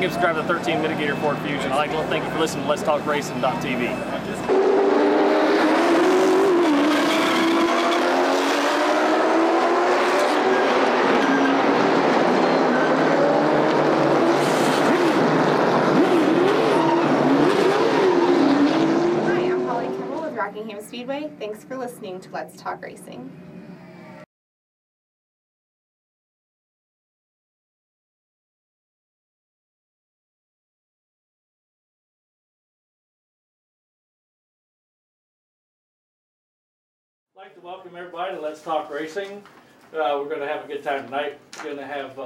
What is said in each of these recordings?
again, subscribe to the 13 Mitigator Ford Fusion. I'd like to thank you for listening to Let's Talk Racing.tv. Speedway. Thanks for listening to Let's Talk Racing. I'd like to welcome everybody to Let's Talk Racing. We're going to have a good time tonight. We're going to have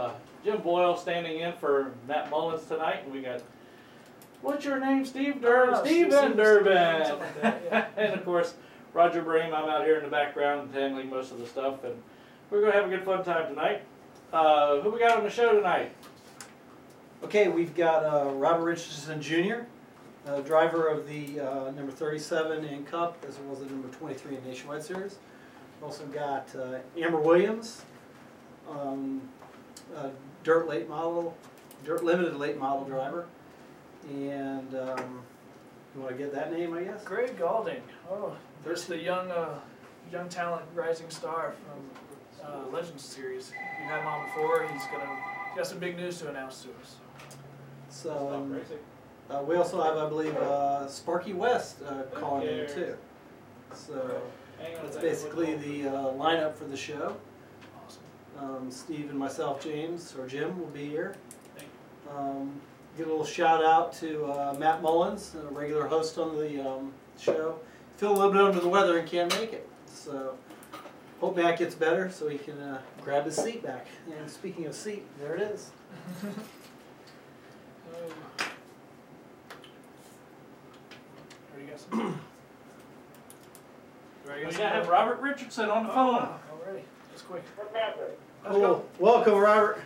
Jim Boyle standing in for Matt Mullins tonight, and we got, what's your name, Steve? Steven Durbin. And of course, Roger Brehm. I'm out here in the background handling most of the stuff, and we're going to have a good fun time tonight. Who we got on the show tonight? Okay, we've got Robert Richardson Jr., driver of the number 37 in Cup, as well as the number 23 in Nationwide Series. We've also got Amber Williams, dirt limited late model driver, and you want to get that name, I guess? Greg Gaulding. Oh, there's the young talent rising star from Legends Series. We've had him on before. He's got some big news to announce to us. So we also have, I believe, Sparky West calling in too. So that's basically the lineup for the show. Awesome. Steve and myself, James, or Jim, will be here. Give a little shout out to Matt Mullins, a regular host on the show. Feel a little bit under the weather and can't make it. So hope Matt gets better so he can grab his seat back. And speaking of seat, there it is. We have Robert Richardson on the phone. Alrighty, that's quick. What's happening? Cool. Welcome, Robert.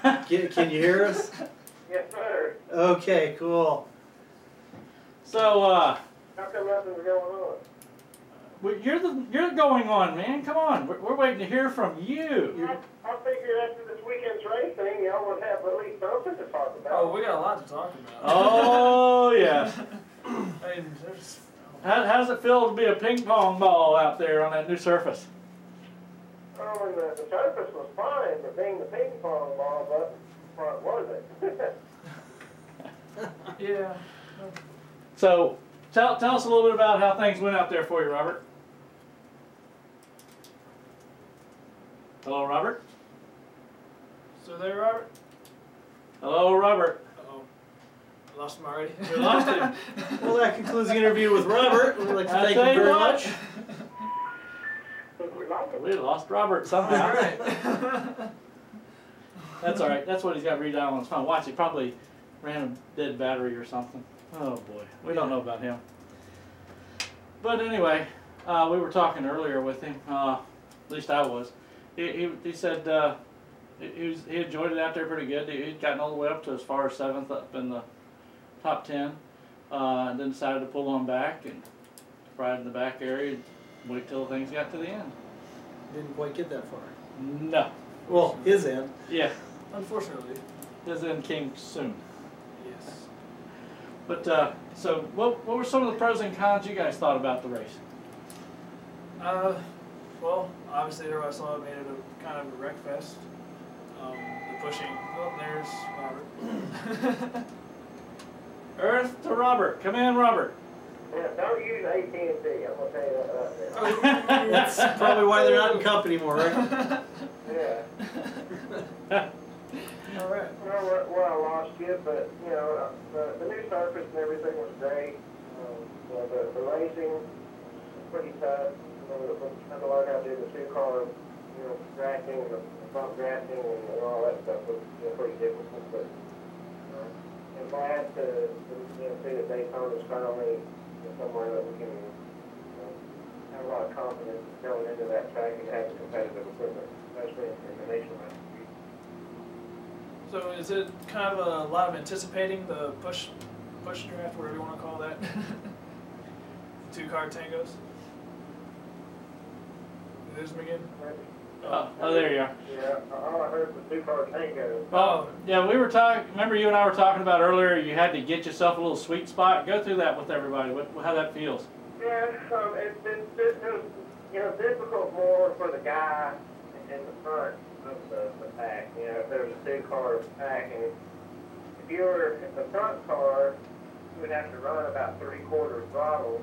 Can you hear us? Yes, sir. Okay, cool. So, How come nothing's going on? you're going on, man. Come on, we're waiting to hear from you. I figured after this weekend's racing, y'all would have at least something to talk about. Oh, we got a lot to talk about. Oh yeah. I mean, How does it feel to be a ping pong ball out there on that new surface? Oh, and the surface was fine, but being the ping pong ball, but what was it? yeah. So, tell us a little bit about how things went out there for you, Robert. Hello, Robert. So there, Robert? Hello, Robert. Uh-oh. Lost him already? We lost him. Well, that concludes the interview with Robert. We'd like to I'll thank tell him you very what. much. We lost Robert somehow. All right. That's all right. That's what he's got redialed on his phone. Watch, he probably ran a dead battery or something. Oh boy, we don't know about him. But anyway, we were talking earlier with him. At least I was. He said he enjoyed it out there pretty good. He'd gotten all the way up to as far as 7th up in the top 10, and then decided to pull on back and ride in the back area and wait till things got to the end. Didn't quite get that far. No. Well, his end. Yeah. Unfortunately. His end came soon. Yes. But so what were some of the pros and cons you guys thought about the race? Well, obviously everybody saw it made it a kind of a wreck fest. The pushing. Oh, there's Robert. Earth to Robert. Come in, Robert. Yeah, don't use AT&T, I'm going to tell you that right now. That's probably why they're not in Cup anymore, right? Yeah. All right. Well, I lost you, but, you know, the new surface and everything was great. The racing was pretty tough. Trying to learn how to do the two-car, drafting, the front drafting, and all that stuff was pretty difficult. But I'm glad to see that Daytona is finally somewhere that we can have a lot of confidence going into that track and have the competitive equipment, especially in the nationwide. So is it kind of a lot of anticipating the push draft, whatever you want to call that? Two-car tangos? There's him again. Oh, there you are. Yeah, all I heard was two-car tango. Well, yeah, we were talking. Remember, you and I were talking about earlier. You had to get yourself a little sweet spot. Go through that with everybody. How that feels. Yeah, it was difficult more for the guy in the front of the pack. You know, if there was a two-car pack, and if you were in the front car, you would have to run about 3/4 throttle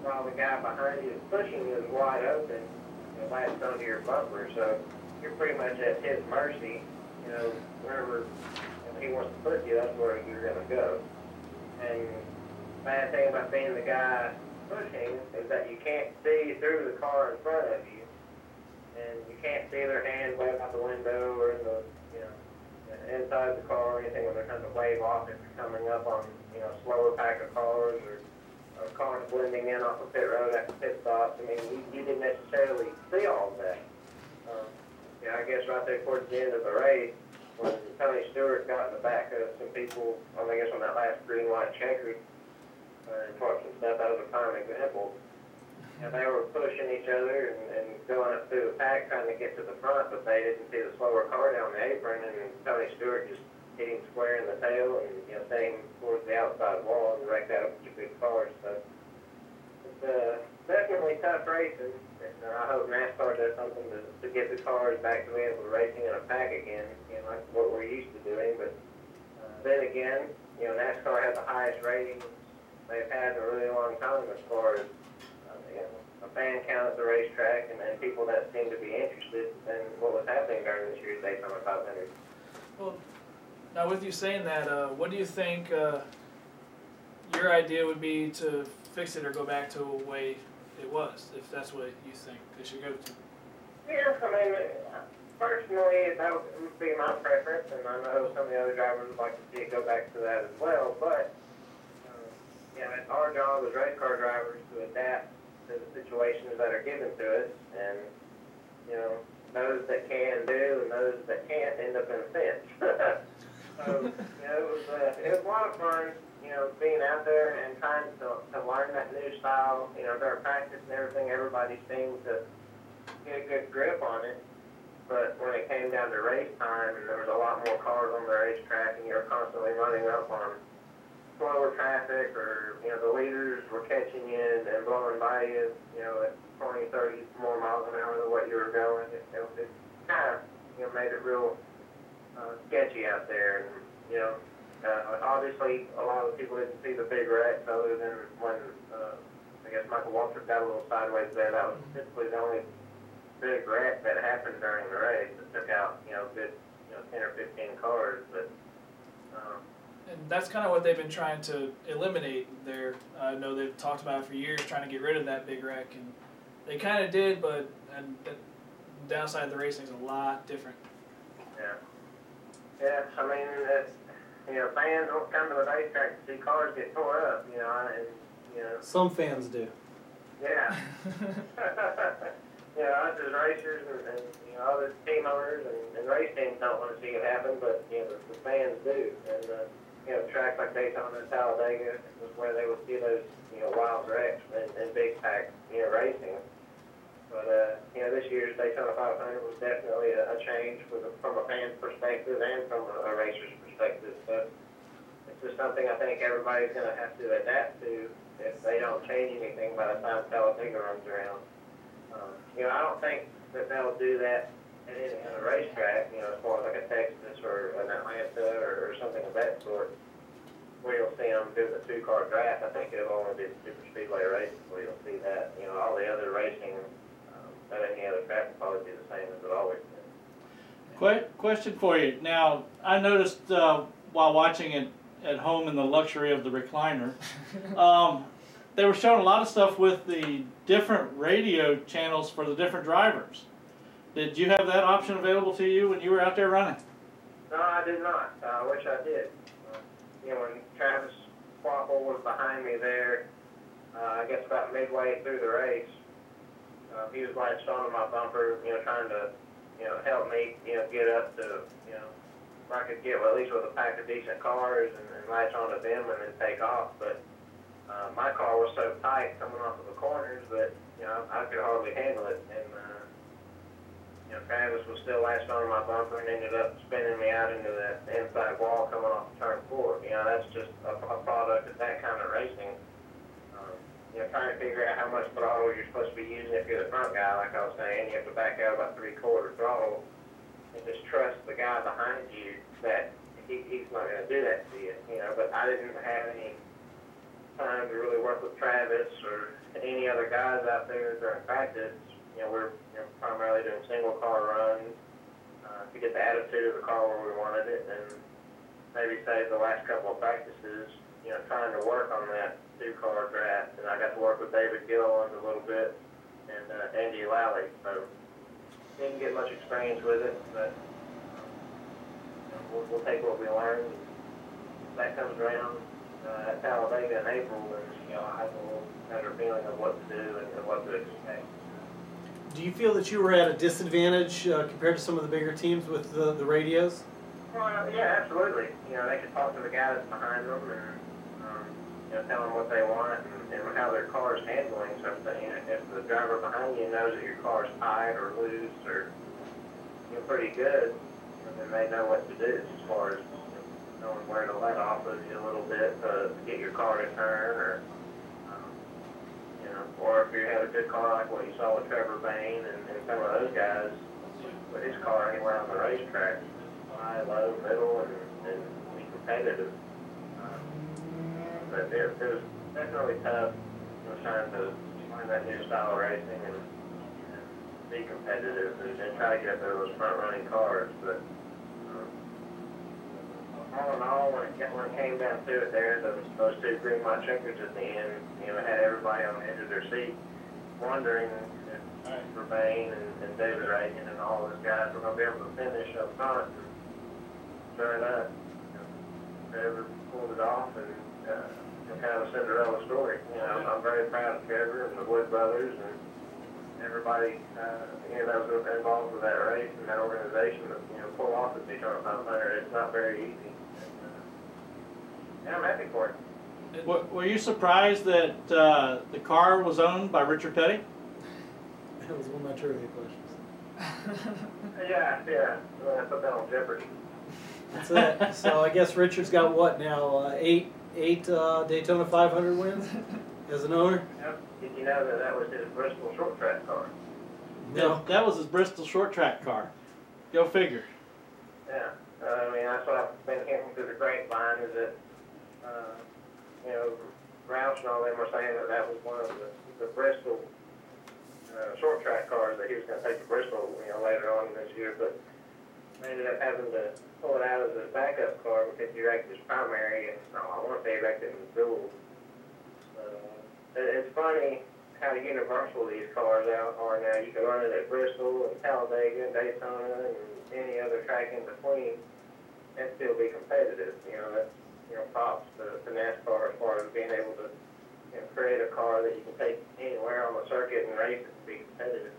while the guy behind you is pushing you is wide open and latched onto your bumper. So you're pretty much at his mercy. You know, wherever he wants to put you, that's where you're going to go. And the bad thing about being the guy pushing is that you can't see through the car in front of you, and you can't see their hand wave out the window or in the, you know, inside the car or anything when they're trying to wave off if you're coming up on, you know, slower pack of cars or cars blending in off a pit road after pit stops. I mean, you didn't necessarily see all of that. Yeah, I guess right there towards the end of the race, when Tony Stewart got in the back of some people, I guess on that last green, white, checkered, and talked some stuff, that was a prime example. And they were pushing each other and going up through the pack trying to get to the front, but they didn't see the slower car down the apron, and Tony Stewart just hit him square in the tail and, you know, sent him towards the outside wall and wrecked out a bunch of big cars. So it's definitely tough racing. And I hope NASCAR does something to get the cars back to being able to racing in a pack again, you know, like what we're used to doing. But then again, you know, NASCAR has the highest ratings they've had in a really long time as far as you know, a fan count at the racetrack and people that seem to be interested in what was happening during this year's Daytona 500. Well, now with you saying that, what do you think your idea would be to fix it or go back to the way it was, if that's what you think it should go to? Yeah, I mean, personally, that would be my preference, and I know some of the other drivers would like to see it go back to that as well, but you know, it's our job as race car drivers to adapt to the situations that are given to us, and, you know, those that can do and those that can't end up in a fence. So, you know, it was a lot of fun, you know, being out there and trying to learn that new style. You know, during practice and everything, everybody seemed to get a good grip on it, but when it came down to race time and there was a lot more cars on the racetrack and you were constantly running up on slower traffic, or, you know, the leaders were catching you and blowing by you, you know, at 20, 30 more miles an hour than what you were going. It kind of, you know, made it real sketchy out there. And, you know, obviously a lot of people didn't see the big wrecks other than when, I guess Michael Waltrip got a little sideways there. That was typically the only big wreck that happened during the race. It took out, you know, good, you know, 10 or 15 cars, but And that's kind of what they've been trying to eliminate there. I know they've talked about it for years, trying to get rid of that big wreck, and they kind of did, but the downside of the racing is a lot different. yeah. Yeah, I mean, you know, fans don't come to the racetrack to see cars get tore up, you know, and, you know. Some fans do. Yeah. You know, us as racers and you know, other team owners and race teams don't want to see it happen, but, you know, the fans do. And, you know, tracks like Daytona and Talladega was where they would see those, you know, wild wrecks and big pack, you know, racing. But, you know, this year's Daytona 500 was definitely a change from a fan's perspective and from a racer's perspective. So it's just something I think everybody's going to have to adapt to if they don't change anything by the time Talladega runs around. You know, I don't think that they'll do that at any other racetrack, you know, as far as like a Texas or an Atlanta or something of that sort, where you'll see them do the two-car draft. I think it'll only be the super speedway races where you'll see that. You know, all the other racing at any other track will probably be the same as it always been. Question for you. Now, I noticed while watching it at home in the luxury of the recliner, they were showing a lot of stuff with the different radio channels for the different drivers. Did you have that option available to you when you were out there running? No, I did not. I wish I did. You know, when Travis Quapple was behind me there, I guess about midway through the race, he was latched onto my bumper, you know, trying to, you know, help me, you know, get up to, you know, where I could get, well, at least with a pack of decent cars and latch onto them and then take off. But my car was so tight coming off of the corners that, you know, I could hardly handle it. And Travis was still latched on my bumper and ended up spinning me out into that inside wall coming off turn 4. That's just a product of that kind of racing. Trying to figure out how much throttle you're supposed to be using if you're the front guy, like I was saying. You have to back out about 3/4 throttle and just trust the guy behind you that he's not going to do that to you. But I didn't have any time to really work with Travis or any other guys out there during practice. We're primarily doing single car runs to get the attitude of the car where we wanted it, and maybe save the last couple of practices, trying to work on that 2-car draft. And I got to work with David Gilliland a little bit and Andy Lally, so didn't get much experience with it, but we'll take what we learned. If that comes around at Talladega in April, then I have a little better feeling of what to do and what to expect. Do you feel that you were at a disadvantage compared to some of the bigger teams with the radios? Well, yeah, absolutely. They could talk to the guy that's behind them and tell them what they want and how their car is handling something. If the driver behind you knows that your car is tight or loose or pretty good, then they know what to do as far as knowing where to let off of you a little bit to get your car to turn, or if you had a good car like what you saw with Trevor Bain and some of those guys with his car anywhere on the racetrack, high, low, middle, and be competitive. But it was definitely tough, trying to find that new style of racing and be competitive and try to get up there with those front-running cars. But all in all, when it came down to it there, those 2 green light checkers at the end, had everybody on the edge of their seat wondering if Bain and David Reagan and all those guys were going to be able to finish up front. And sure enough, Trevor pulled it off, and kind of a Cinderella story. I'm very proud of Trevor and the Wood brothers and everybody that was involved with that race and that organization that pull off the Daytona 500. It's not very easy. And I'm happy for it. Were you surprised that the car was owned by Richard Petty? That was one of my trivia questions. Yeah. Well, I put that on Jeopardy. That's it. So I guess Richard's got what now? Eight Daytona 500 wins as an owner? Yep. Did you know that was his Bristol short track car? No. That was his Bristol short track car. Go figure. Yeah. That's what I've been hearing through the grapevine is that, Roush and all them were saying that was one of the Bristol short track cars that he was going to take to Bristol, later on this year, but they ended up having to pull it out as a backup car because he wrecked his primary, and I want to say he wrecked it in the duel. It's funny how universal these cars are now. You can run it at Bristol and Talladega and Daytona and any other track in between and still be competitive. That's props to NASCAR as far as being able to create a car that you can take anywhere on the circuit and race it to be competitive.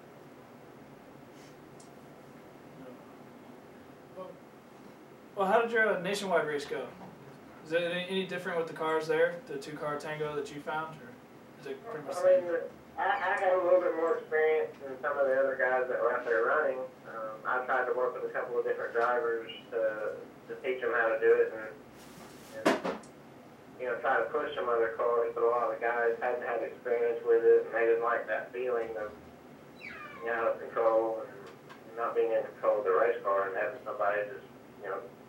Well, how did your nationwide race go? Is it any different with the cars there, the 2-car Tango that you found, or is it pretty much the same? I got a little bit more experience than some of the other guys that were out there running. I tried to work with a couple of different drivers to teach them how to do it and try to push some other cars, but a lot of the guys hadn't had experience with it, and they didn't like that feeling of out of control and not being in control of the race car and having somebody just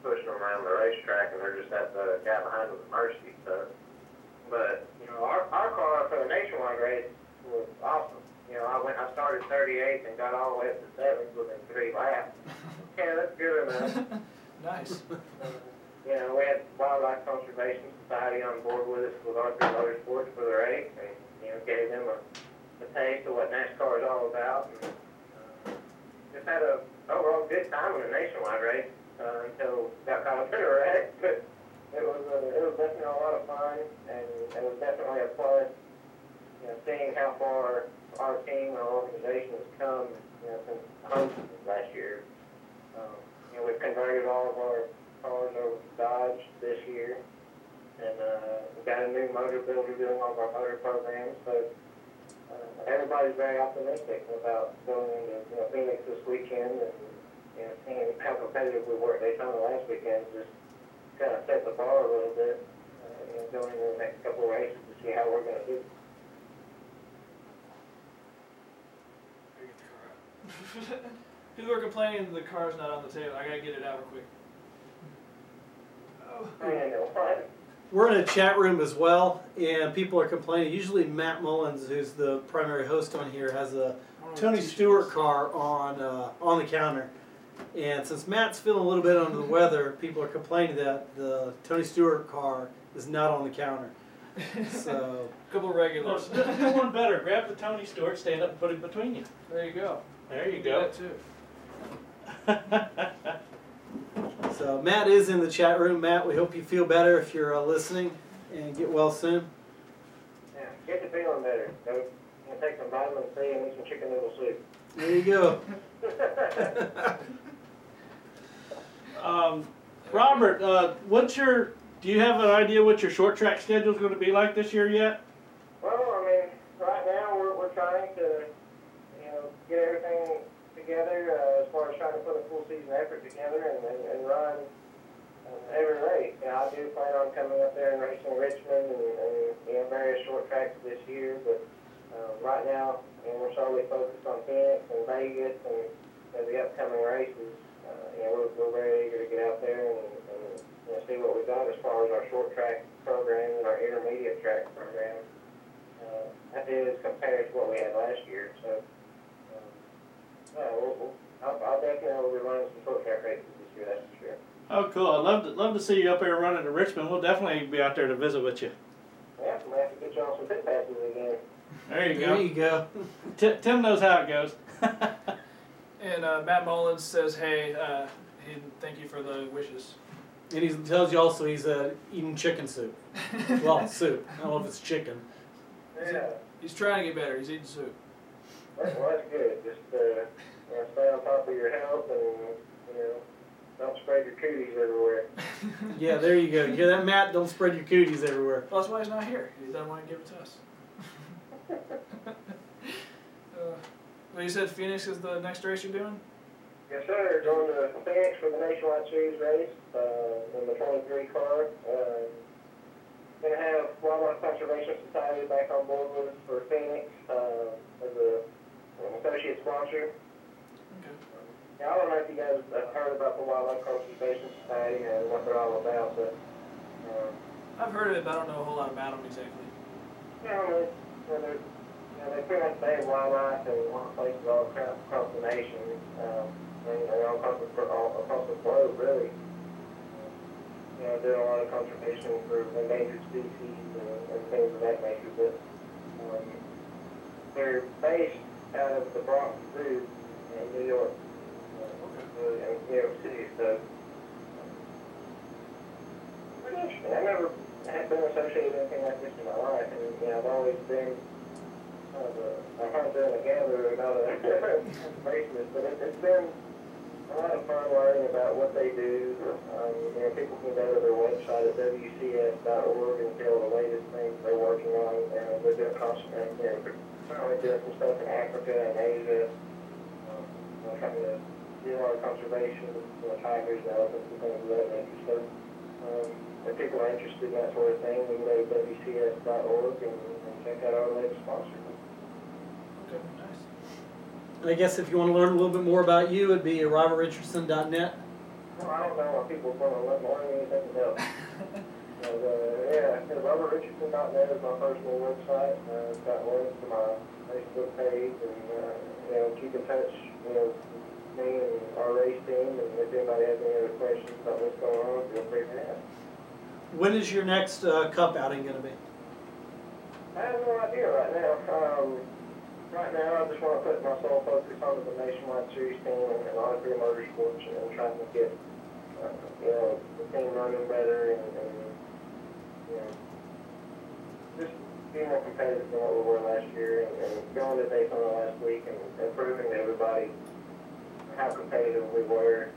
pushing them around the racetrack, and they're just at the guy behind them with mercy. So, but our car for the nationwide race was awesome. I started 38th and got all the way up to 7th within 3 laps. Yeah, that's good enough. Nice. We had Wildlife Conservation Society on board with us with Arthur Motorsports for the race, and gave them a taste of what NASCAR is all about. And just had a overall good time in the nationwide race until got caught up in a wreck. But it was definitely a lot of fun, and it was definitely a plus. Seeing how far our team, our organization has come, since hosting last year. We've converted all of our cars over to Dodge this year, and we've got a new motor builder doing all of our motor programs. So everybody everybody's very optimistic about going into Phoenix this weekend, and seeing how competitive we were at Daytona last weekend just kind of set the bar a little bit. Going into the next couple of races to see how we're going to do. People are complaining the car's not on the table. I gotta get it out real quick. Oh. We're in a chat room as well, and people are complaining. Usually Matt Mullins, who's the primary host on here, has a Tony Stewart car on the counter. And since Matt's feeling a little bit under the weather, people are complaining that the Tony Stewart car is not on the counter. So, a couple of regulars. Do one better. Grab the Tony Stewart, stand up, and put it between you. There you go. There you Do go. that too. so Matt is in the chat room. Matt, we hope you feel better if you're listening, and get well soon. Yeah, get the feeling better. Go take some vitamin C and eat some chicken noodle soup. There you go. Robert, do you have an idea what your short track schedule is going to be like this year yet? Well, I mean, right now we're trying to, get everything together as far as trying to put a full season effort together and run every race. I do plan on coming up there and racing Richmond and various short tracks this year, but right now, we're solely focused on Phoenix and Vegas and the upcoming races. We're very eager to get out there and see what we've got as far as our short track program and our intermediate track program. That is compared to what we had last year. So, I'll definitely be running some short track races this year, that's for sure. Oh, cool. I'd love to see you up there running to Richmond. We'll definitely be out there to visit with you. Yeah, I'm going to have to get you on some pit passes again. There you There go. you go. Tim knows how it goes. And Matt Mullins says, hey, thank you for the wishes. And he tells you also he's eating chicken soup. Well, soup. I don't know if it's chicken. Yeah. He's trying to get better. He's eating soup. Well, that's good. Just stay on top of your health and, don't spread your cooties everywhere. Yeah, there you go. You hear that, Matt? Don't spread your cooties everywhere. Well, that's why he's not here. He doesn't want to give it to us. Well, you said Phoenix is the next race you're doing? Yes, sir. Going to Phoenix for the Nationwide Series race in the 23 car. Going to have Wildlife Conservation Society back on board with us for Phoenix as an associate sponsor. Okay. I don't know if you guys have heard about the Wildlife Conservation Society and what they're all about, but I've heard of it, but I don't know a whole lot about them exactly. They pretty much save wildlife in a lot of places all across the nation, and all across the globe, really. Doing a lot of conservation for endangered species and things of that nature, but they're based out of the Bronx Zoo in New York, in New York City, so pretty interesting. I never had been associated with anything like this in my life, and I've always been a hunter and a gatherer, not a conservationist, but it's been a lot of fun learning about what they do. People can go to their website at wcs.org and see all the latest things they're working on, and they're doing certainly doing some stuff in Africa and Asia, trying to do a lot of conservation with tigers and elephants and things of that nature. So, if people are interested in that sort of thing, we can go to wcs.org and check out our latest sponsor. Okay, nice. And I guess if you want to learn a little bit more about you, it'd be robertrichardson.net. Well, I don't know if people want to learn anything else. robertrichardson.net is my personal website. It's got links to my Facebook page, and keep in touch, with me and our race team, and if anybody has any other questions about what's going on, feel free to ask. When is your next cup outing going to be? I have no idea right now. Right now, I just want to put my sole focus on the Nationwide Series team and Audrey Motorsports and trying to get, the team running better and just be more competitive than what we were last year and going to Daytona last week and proving to everybody how competitive we were.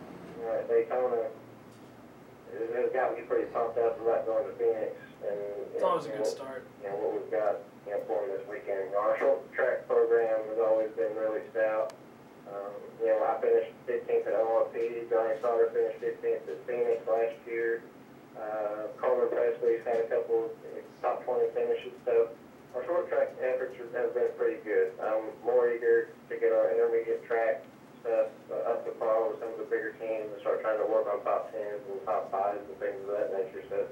At Daytona, it got me pretty pumped up about going to Phoenix. It's always a good start. What we've got for this weekend. Our short track program finishes. So our short track efforts have been pretty good. I'm more eager to get our intermediate track stuff up to par with some of the bigger teams and start trying to work on top 10s and top 5s and things of that nature. So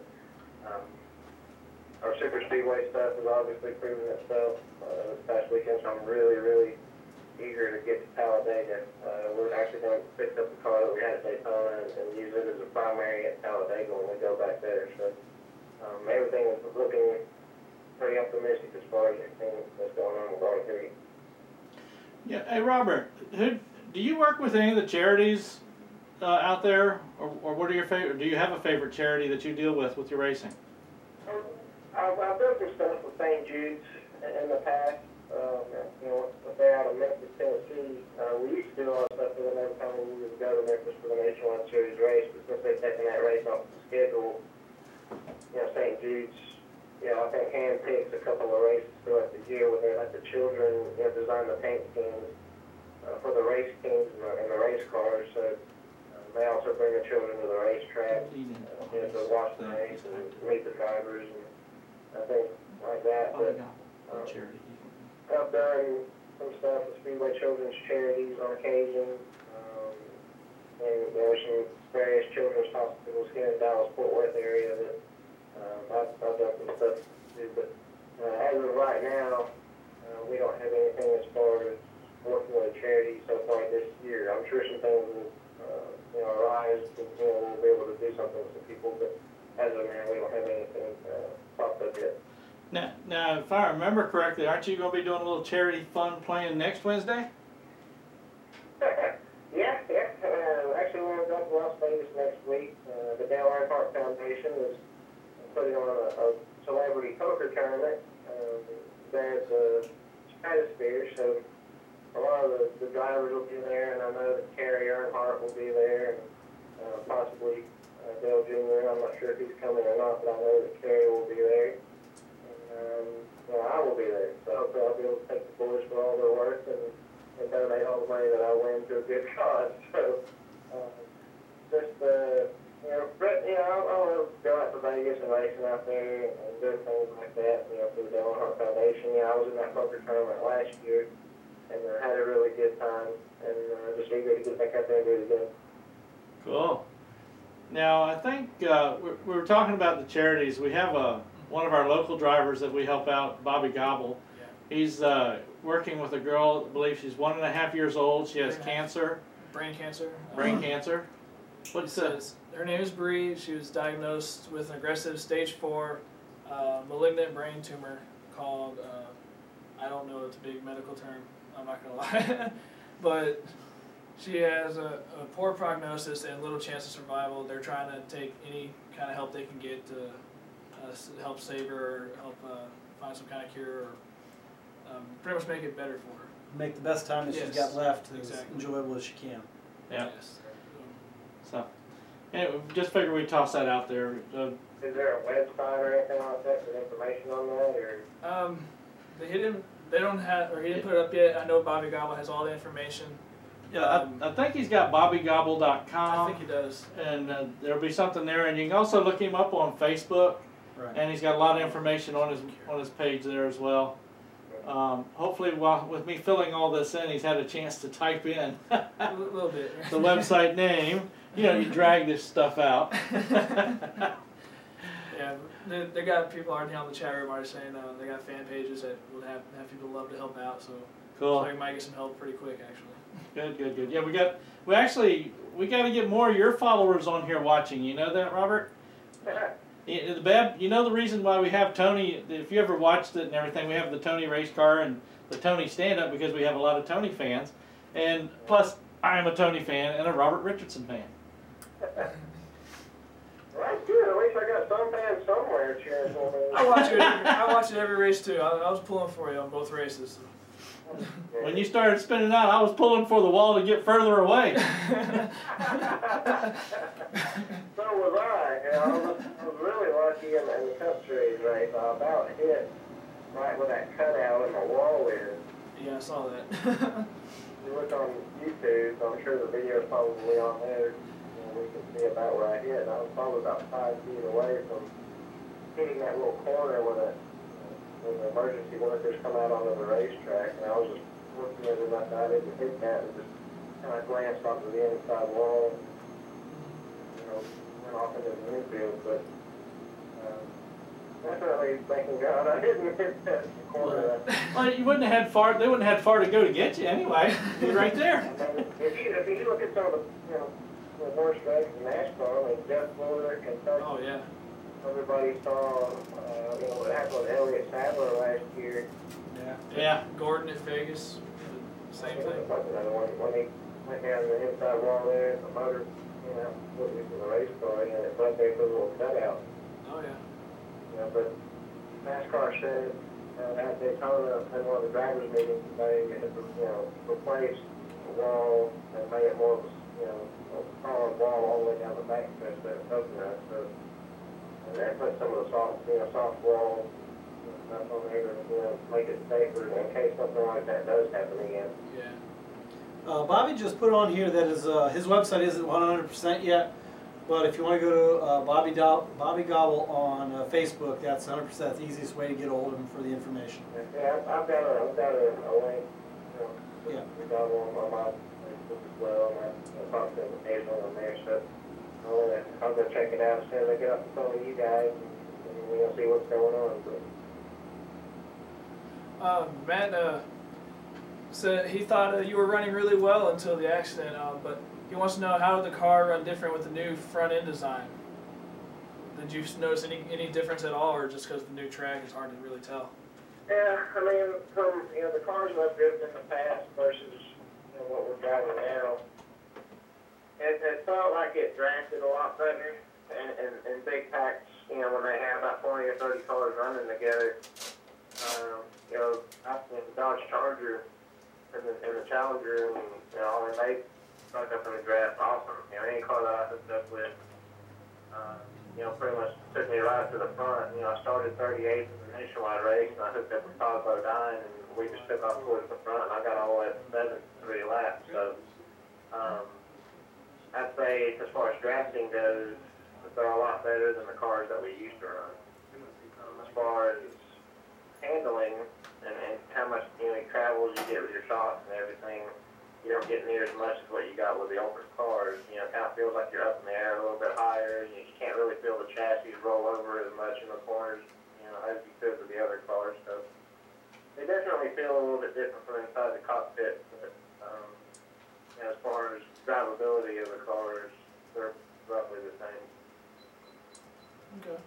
our super speedway stuff has obviously proven itself this past weekend, so I'm really, really eager to get to Talladega. We're actually going to pick up the car that we had at Daytona and use it as a primary at Talladega when we go back there. So everything is looking pretty optimistic as far as everything that's going on with R3. Yeah. Hey, Robert, do you work with any of the charities out there, or what are your favorite? Do you have a favorite charity that you deal with your racing? I've done some stuff with St. Jude's in the past. They're out of Memphis, Tennessee. We used to do a lot of stuff with them every time we would go to Memphis for the Nationwide Series race, but since they've taken that race off the schedule, St. Jude's, I think handpicks a couple of races throughout the year where they let the children, design the paint schemes for the race teams and the race cars. So they also bring the children to the racetrack, to watch the race and meet the drivers and things like that. But I've done some stuff with Speedway Children's Charities on occasion, and some various children's hospitals here in the Dallas-Fort Worth area that I've done some stuff too. But as of right now, we don't have anything as far as working with a charity so far this year. I'm sure some things will arise and we'll be able to do something with some people, but as of now, we don't have anything popped up yet. Now, if I remember correctly, aren't you going to be doing a little charity fun playing next Wednesday? Yeah. Actually, we're going to go to Las Vegas next week. The Dale Earnhardt Foundation is putting on a celebrity poker tournament there at the Stratosphere. So a lot of the drivers will be there, and I know that Kerry Earnhardt will be there, and possibly Dale Jr. I'm not sure if he's coming or not, but I know that Kerry will be there. I will be there, so hopefully I'll be able to thank the boys for all their work and donate all the money that I win to a good cause. So, I'll go out to Vegas and racing out there and do things like that, for the Dale Earnhardt Foundation. I was in that poker tournament last year and had a really good time, and just eager to get back out there and do it again. Cool. Now, I think we were talking about the charities. We have one of our local drivers that we help out, Bobby Gobble. Yeah. He's working with a girl, I believe she's 1.5 years old. She has cancer. Brain cancer. Brain cancer. What's her name is Bree. She was diagnosed with an aggressive stage 4 malignant brain tumor called, I don't know, it's a big medical term, I'm not going to lie. But she has a poor prognosis and little chance of survival. They're trying to take any kind of help they can get to help save her or help find some kind of cure or pretty much make it better for her. Make the best time that she's got left as exactly. enjoyable as she can. Yeah. Yes. So, anyway, just figured we'd toss that out there. Is there a website or anything like that with information on that, or? He didn't put it up yet. I know Bobby Gobble has all the information. Yeah, I think he's got bobbygobble.com. I think he does. And there'll be something there, and you can also look him up on Facebook. Right. And he's got a lot of information on his page there as well. Hopefully, with me filling all this in, he's had a chance to type in a little bit. The website name. You drag this stuff out. Yeah, they got people already on the chat room already saying they got fan pages that would have people love to help out. So cool. So we might get some help pretty quick, actually. Good. Yeah, we got to get more of your followers on here watching. You know that, Robert? The reason why we have Tony, if you ever watched it and everything, we have the Tony race car and the Tony stand-up because we have a lot of Tony fans. And plus, I am a Tony fan and a Robert Richardson fan. Well, that's good. At least I got some fans somewhere cheering for me. I watch it every race, too. I was pulling for you on both races. When you started spinning out, I was pulling for the wall to get further away. So was I. I was really lucky in the Cup Series race. I about hit right where that cutout in the wall is. Yeah, I saw that. You look on YouTube, so I'm sure the video is probably on there. We can see about where I hit. I was probably about 5 feet away from hitting that little corner where that when the emergency workers come out onto the racetrack, and I was just looking at it like I didn't hit that, and just kind of glanced onto the inside wall, you know, went off into the infield, but definitely thanking God I didn't hit that corner. Well, you wouldn't have had far. They wouldn't have had far to go to get you anyway. You're right there. I mean, if you look at some of the, you know, the worst races in NASCAR, like Jeff Fuller, Kentucky. Oh yeah. Everybody saw, you know, what happened with Elliott Sadler last year. Yeah. Gordon at Vegas, same thing. When he went down the inside wall there, the motor, you know, put me to the race car, and it went there for a little cutout. Oh yeah. You know, but NASCAR said at Daytona in one of the drivers' meetings today, it had, you know, replaced the wall and made it more of a, you know, a solid wall all the way down the back stretch there at Coconut. So, and that put some of the soft wall stuff on there to, you know, make it safer in case something like that does happen again. Yeah. Bobby just put on here that his website isn't 100% yet, but if you want to go to Bobby Gobble on Facebook, that's 100%. That's the easiest way to get a hold of him for the information. Yeah, I've got a link, you know, we got one on my Facebook as well, and I talk to them occasionally on there, so I'll go check it out as soon as I get off the phone with you guys, and we'll see what's going on. Matt said he thought you were running really well until the accident, but he wants to know how did the car run different with the new front end design. Did you notice any difference at all, or just because the new track is hard to really tell? Yeah, I mean, from, you know, the cars that I've driven in the past versus, you know, what we're driving now, it felt like it drafted a lot better, and big packs, you know, when they have about 20 or 30 cars running together, you know, I think the Dodge Charger and the Challenger, and, you know, and they stuck up in the draft awesome. You know, any car that I hooked up with, you know, pretty much took me right to the front. You know, I started 38th in the nationwide race, and I hooked up with Todd Bodine, and we just took off towards the front, and I got all the way up to 7th, 3 laps. So, I'd say, as far as drafting goes, they're a lot better than the cars that we used to run. As far as handling and how much, you know, travels you get with your shots and everything, you don't get near as much as what you got with the older cars. You know, it kind of feels like you're up in the air a little bit higher. You can't really feel the chassis roll over as much in the corners, you know, as you could with the other cars. So they definitely feel a little bit different from inside the cockpit. But you know, as far as drivability of the cars, they're roughly the same. Okay.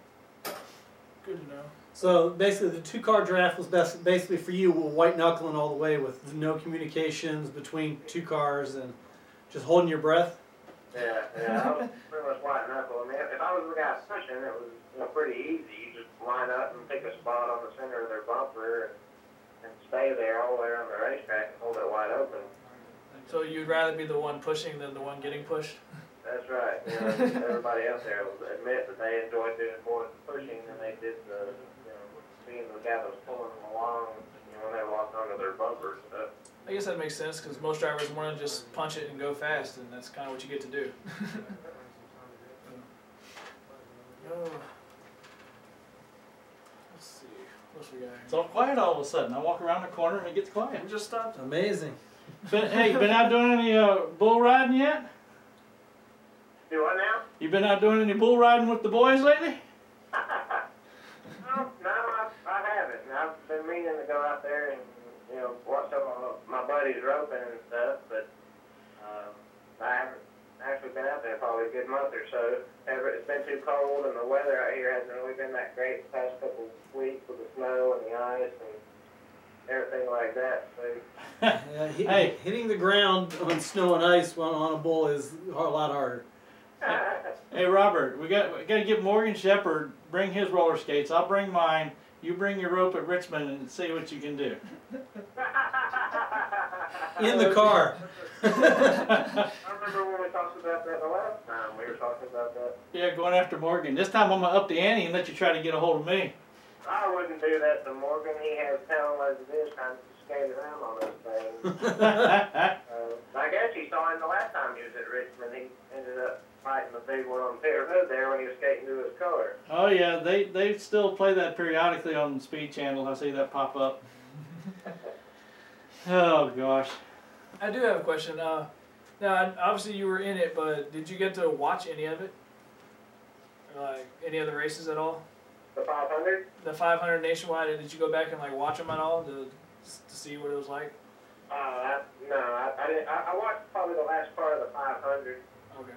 Good to know. So basically, the two-car draft was basically for you, white knuckling all the way with no communications between two cars and just holding your breath. Yeah, I was pretty much white knuckle. I mean, if I was the guy pushing, it was, you know, pretty easy. You just line up and pick a spot on the center of their bumper and stay there all the way around the racetrack and hold it wide open. So you'd rather be the one pushing than the one getting pushed? That's right. You know, everybody else there will admit that they enjoyed doing more of the pushing than they did the, you know, being the guy that was pulling them along, you know, when they walked onto their bumpers. So. I guess that makes sense because most drivers want to just punch it and go fast, and that's kind of what you get to do. Let's see. What else we got here? It's all quiet all of a sudden. I walk around the corner and it gets quiet. We just stopped. Amazing. Hey, you been out doing any bull riding yet? Do what now? You been out doing any bull riding with the boys lately? No, I haven't. I've been meaning to go out there and, you know, watch some of my buddies roping and stuff, but I haven't actually been out there probably a good month or so. It's been too cold, and the weather out here hasn't really been that great the past couple of weeks with the snow and the ice and everything like that. So. Hitting the ground on snow and ice on a bull is a lot harder. Hey Robert, we got to get Morgan Shepherd, bring his roller skates. I'll bring mine. You bring your rope at Richmond and see what you can do. In the car. I remember when we talked about that the last time. We were talking about that. Yeah, going after Morgan. This time I'm going to up the ante and let you try to get a hold of me. I wouldn't do that to Morgan. He has talent as it is trying to skate around on those things. I guess you saw him the last time he was at Richmond. He ended up fighting the big one on Pitt Road there when he was skating to his car. color. Oh yeah, they still play that periodically on the Speed Channel. I see that pop up. Oh gosh. I do have a question. Now, obviously you were in it, but did you get to watch any of it? Or, like any other races at all? The 500? The 500 nationwide. Did you go back and like watch them at all to see what it was like? No, I didn't. I watched probably the last part of the 500. Okay.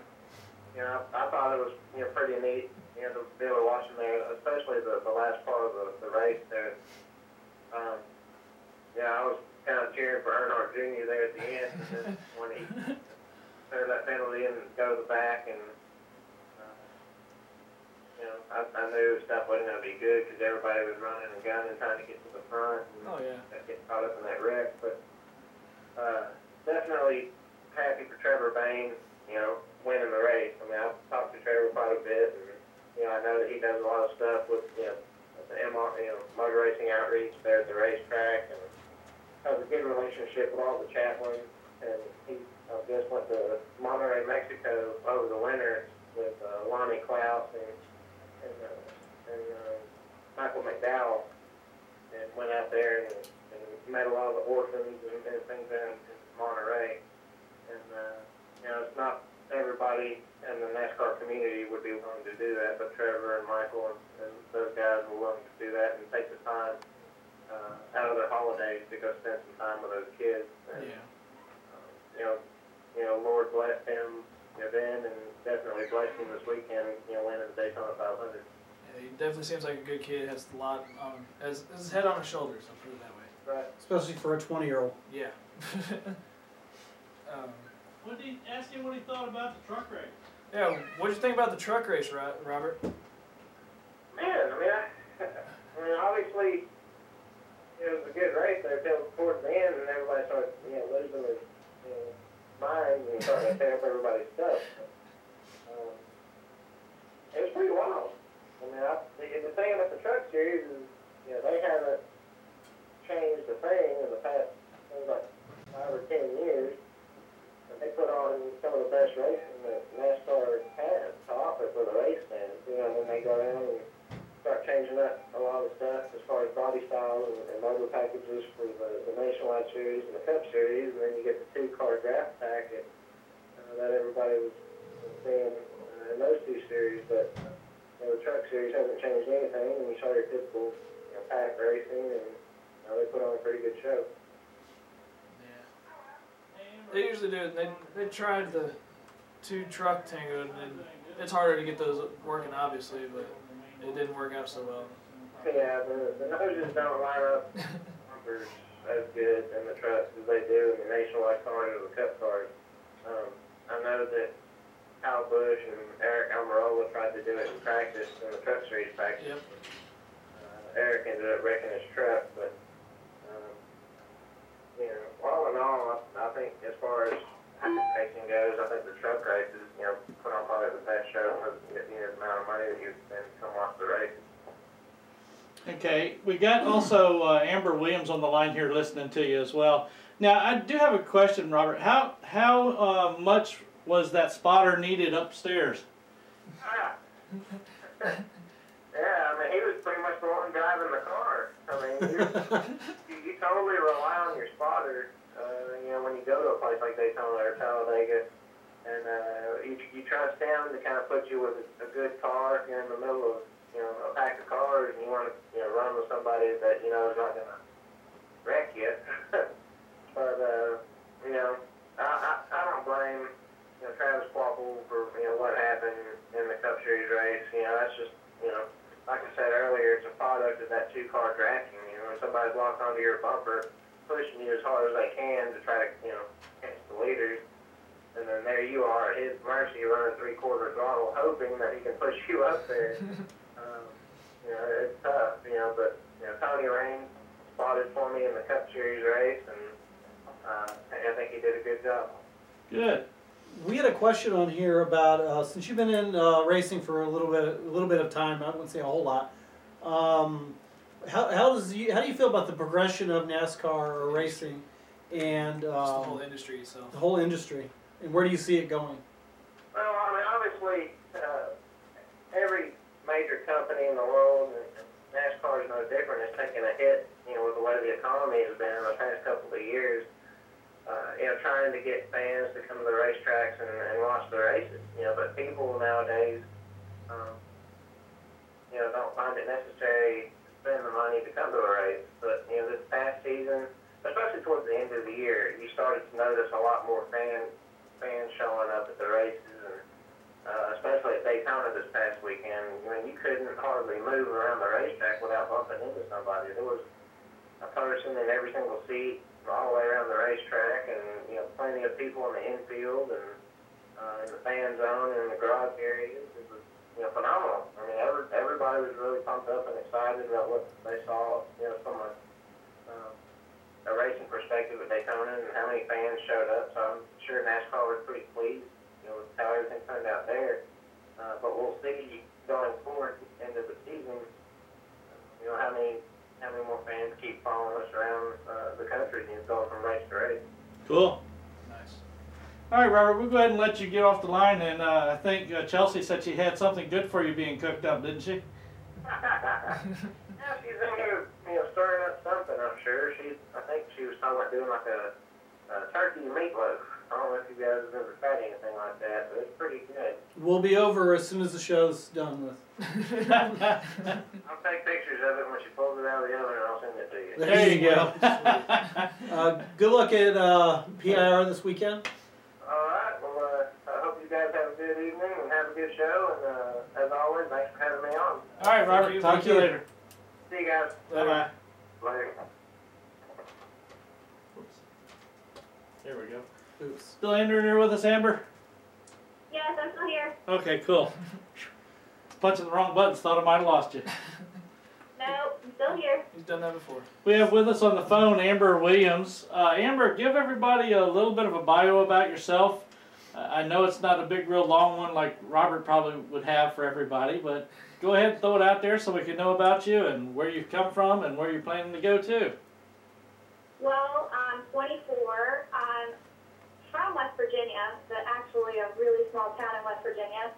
You know, I thought it was pretty neat. You know, to be able to watch them there, especially the last part of the race there. Yeah, I was kind of cheering for Earnhardt Jr. there at the end, and then when he threw that penalty and go to the back, and you know, I knew stuff wasn't going to be good because everybody was running and gunning, trying to get to the front. And Oh yeah. get caught up in that wreck, but definitely happy for Trevor Bayne, you know, winning the race. I mean, I've talked to Trevor quite a bit, and you know, I know that he does a lot of stuff with the motor racing outreach there at the racetrack, and has a good relationship with all the chaplains. And he just went to Monterrey, Mexico over the winter with Lonnie Klaus and Michael McDowell, and went out there and met a lot of the orphans and things there in Monterey. And you know, it's not everybody in the NASCAR community would be willing to do that, but Trevor and Michael and those guys were willing to do that and take the time out of their holidays to go spend some time with those kids. And, Yeah. You know, Lord blessed him then, and definitely blessed him this weekend. You know, winning the Daytona 500. Yeah, he definitely seems like a good kid. Has a lot has his head on his shoulders. I'll put it that way. Right. Especially for a 20-year-old. Yeah. What did he ask him what he thought about the truck race? Yeah. What did you think about the truck race, Robert? Man, I mean, obviously, it was a good race there till towards the end, and everybody started, losing their minds and starting to tear up everybody's stuff. It was pretty wild. I mean, the thing about the truck series is, they haven't changed a thing in the past, like 5 or 10 years. And they put on some of the best racing that NASCAR has to offer for the race fans. And then they go around and start changing up a lot of stuff as far as body styles and motor packages for the Nationwide Series and the Cup Series, and then you get the 2-car draft packet that everybody was seeing in those 2 series. But the Truck Series hasn't changed anything, and you saw your typical pack racing, and they put on a pretty good show. Yeah. They usually do. They tried the 2 truck tango, and it's harder to get those working, obviously, but it didn't work out so well. Yeah, the noses don't line up numbers as good in the trucks as they do in the Nationwide cars or the Cup cars. I know that Kyle Busch and Eric Almirola tried to do it in practice in the Truck Series practice. Yep. Eric ended up wrecking his truck, but all in all, I think as far as racing goes, I think the truck races, put on probably the best show for the amount of money that you spend to come watch the races. Okay, we got also Amber Williams on the line here listening to you as well. Now, I do have a question, Robert. How much was that spotter needed upstairs? Yeah, I mean, he was pretty much the one driving the car. I mean, you totally rely on your spotter, when you go to a place like Daytona or Talladega, and you trust him to kind of put you with a good car if you're in the middle of, a pack of cars, and you want to, run with somebody that, is not going to wreck you. But, I don't blame, Travis Quapple for, what happened in the Cup Series race. That's just, like I said earlier, it's a product of that 2-car drafting. When somebody's locked onto your bumper, pushing you as hard as they can to try to, catch the leaders, and then there you are at his mercy running 3/4 throttle, hoping that he can push you up there. It's tough, but, Tony Raines spotted for me in the Cup Series race, and I think he did a good job. Good. We had a question on here about since you've been in racing for a little bit of time. I wouldn't say a whole lot. How do you feel about the progression of NASCAR or racing, and Just the whole industry itself. the whole industry, and where do you see it going? Well, I mean, obviously, every major company in the world, and NASCAR is no different. It's taking a hit, with the way the economy has been in the past couple of years. Trying to get fans to come to the racetracks and watch the races. But people nowadays, don't find it necessary to spend the money to come to a race. But this past season, especially towards the end of the year, you started to notice a lot more fans showing up at the races, and especially at Daytona this past weekend. You couldn't hardly move around the racetrack without bumping into somebody. There was a person in every single seat all the way around the racetrack, and plenty of people in the infield and in the fan zone and in the garage areas. It was phenomenal. I mean, everybody was really pumped up and excited about what they saw, from a racing perspective at Daytona and how many fans showed up. So I'm sure NASCAR was pretty pleased, with how everything turned out there. But we'll see going forward at the end of the season, how many more fans keep following us around the country, going from race to race. Cool. Nice. All right, Robert, we'll go ahead and let you get off the line, and I think Chelsea said she had something good for you being cooked up, didn't she? Yeah, she's in here, stirring up something, I'm sure. I think she was talking about doing like a turkey meatloaf. I don't know if you guys have ever tried anything like that, but it's pretty good. We'll be over as soon as the show's done with. I'll take pictures of it when she pulls it out of the oven, and I'll send it to you. There you go. Good luck at PIR this weekend. All right. Well, I hope you guys have a good evening and have a good show. And as always, thanks for having me on. All right, Robert. Talk to you later. See you guys. Bye-bye. Later. There we go. Oops. Still in there with us, Amber? Yes, I'm still here. Okay, cool. Punching the wrong buttons, thought I might have lost you. Nope, I'm still here. He's done that before. We have with us on the phone Amber Williams. Amber, give everybody a little bit of a bio about yourself. I know it's not a big, real long one like Robert probably would have for everybody, but go ahead and throw it out there so we can know about you and where you've come from and where you're planning to go to. Well, I'm 24. I'm from West Virginia, but actually a really small town in West Virginia.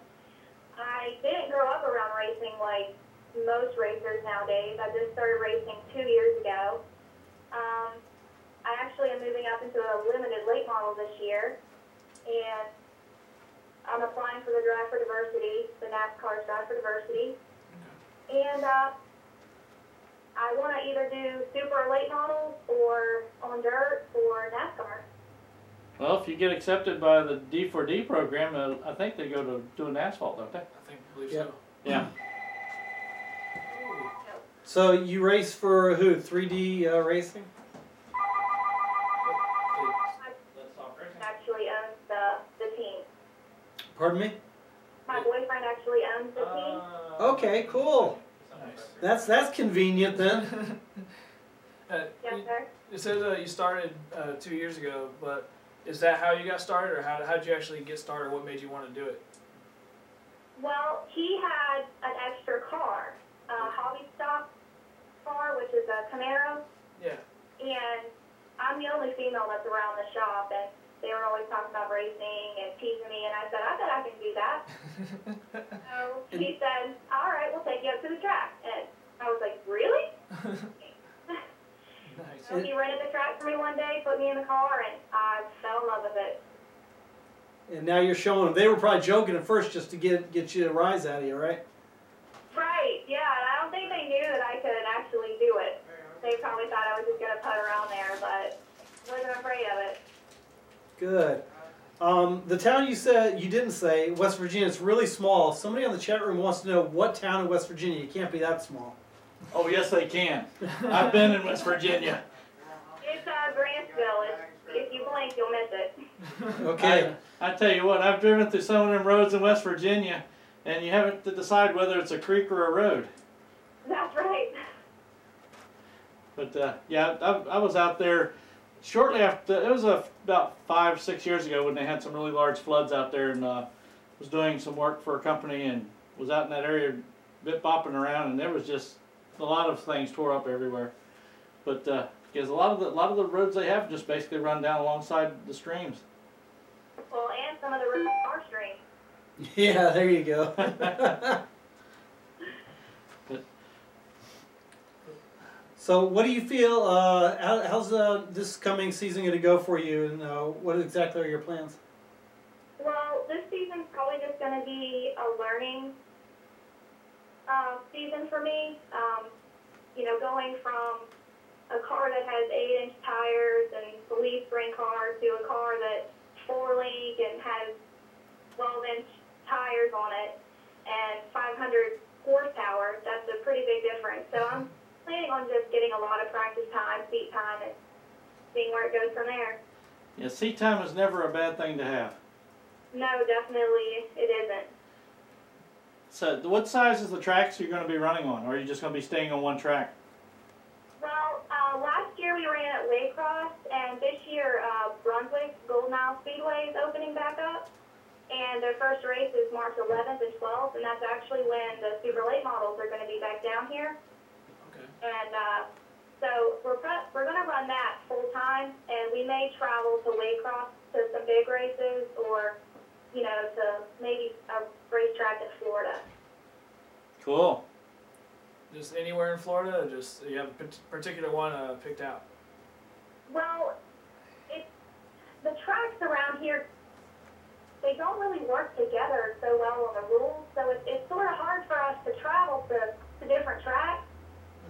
I didn't grow up around racing like most racers nowadays. I just started racing 2 years ago. I actually am moving up into a limited late model this year, and I'm applying for the Drive for Diversity, the NASCAR's Drive for Diversity. And I want to either do super late models or on dirt or NASCAR. Well, if you get accepted by the D4D program, I think they go to doing asphalt, don't they? I believe Yeah. so. Yeah. So you race for who? 3D Racing? Actually owns the team. Pardon me? My boyfriend actually owns the team. Okay, cool. Nice. That's convenient then. Yes, sir. It says you started 2 years ago, but is that how you got started, or how did you actually get started? What made you want to do it? Well, he had an extra car, a hobby stock car, which is a Camaro, Yeah. and I'm the only female that's around the shop, and they were always talking about racing and teasing me, and I said, I bet I can do that. So he said, all right, we'll take you up to the track. And I was like, really? Nice. So he rented the track for me one day, put me in the car, and I fell in love with it. And now you're showing them. They were probably joking at first just to get you a rise out of you, right? Right, yeah, and I don't think they knew that I could actually do it. They probably thought I was just going to putt around there, but I wasn't afraid of it. Good. The town you said, you didn't say, West Virginia, it's really small. Somebody on the chat room wants to know what town in West Virginia. You can't be that small. Oh, yes, they can. I've been in West Virginia. It's Grantsville. If you blink, you'll miss it. Okay. I tell you what, I've driven through some of them roads in West Virginia, and you haven't to decide whether it's a creek or a road. That's right. But yeah, I was out there shortly after. It was about 5-6 years ago when they had some really large floods out there, and was doing some work for a company and was out in that area, bit bopping around, and there was just a lot of things tore up everywhere. But because a lot of the roads they have just basically run down alongside the streams. Well, and some of the roads are streams. Yeah, there you go. So what do you feel, how's this coming season going to go for you, and what exactly are your plans? Well, this season's probably just going to be a learning season for me. Going from a car that has 8-inch tires and a leaf spring car to a car that's 4-link and has 12-inch tires on it and 500 horsepower, that's a pretty big difference. So I'm planning on just getting a lot of practice time, seat time, and seeing where it goes from there. Yeah, seat time is never a bad thing to have. No, definitely it isn't. So what size is the tracks you're going to be running on, or are you just going to be staying on one track? Well, last year we ran at Waycross, and this year Brunswick Golden Speedway is opening back up. And their first race is March 11th and 12th, and that's actually when the super late models are going to be back down here. Okay. And so we're going to run that full time, and we may travel to Waycross to some big races, or to maybe a racetrack in Florida. Cool. Just anywhere in Florida, or just you have a particular one picked out? Well, the tracks around here, they don't really work together so well on the rules, so it's sort of hard for us to travel to different tracks.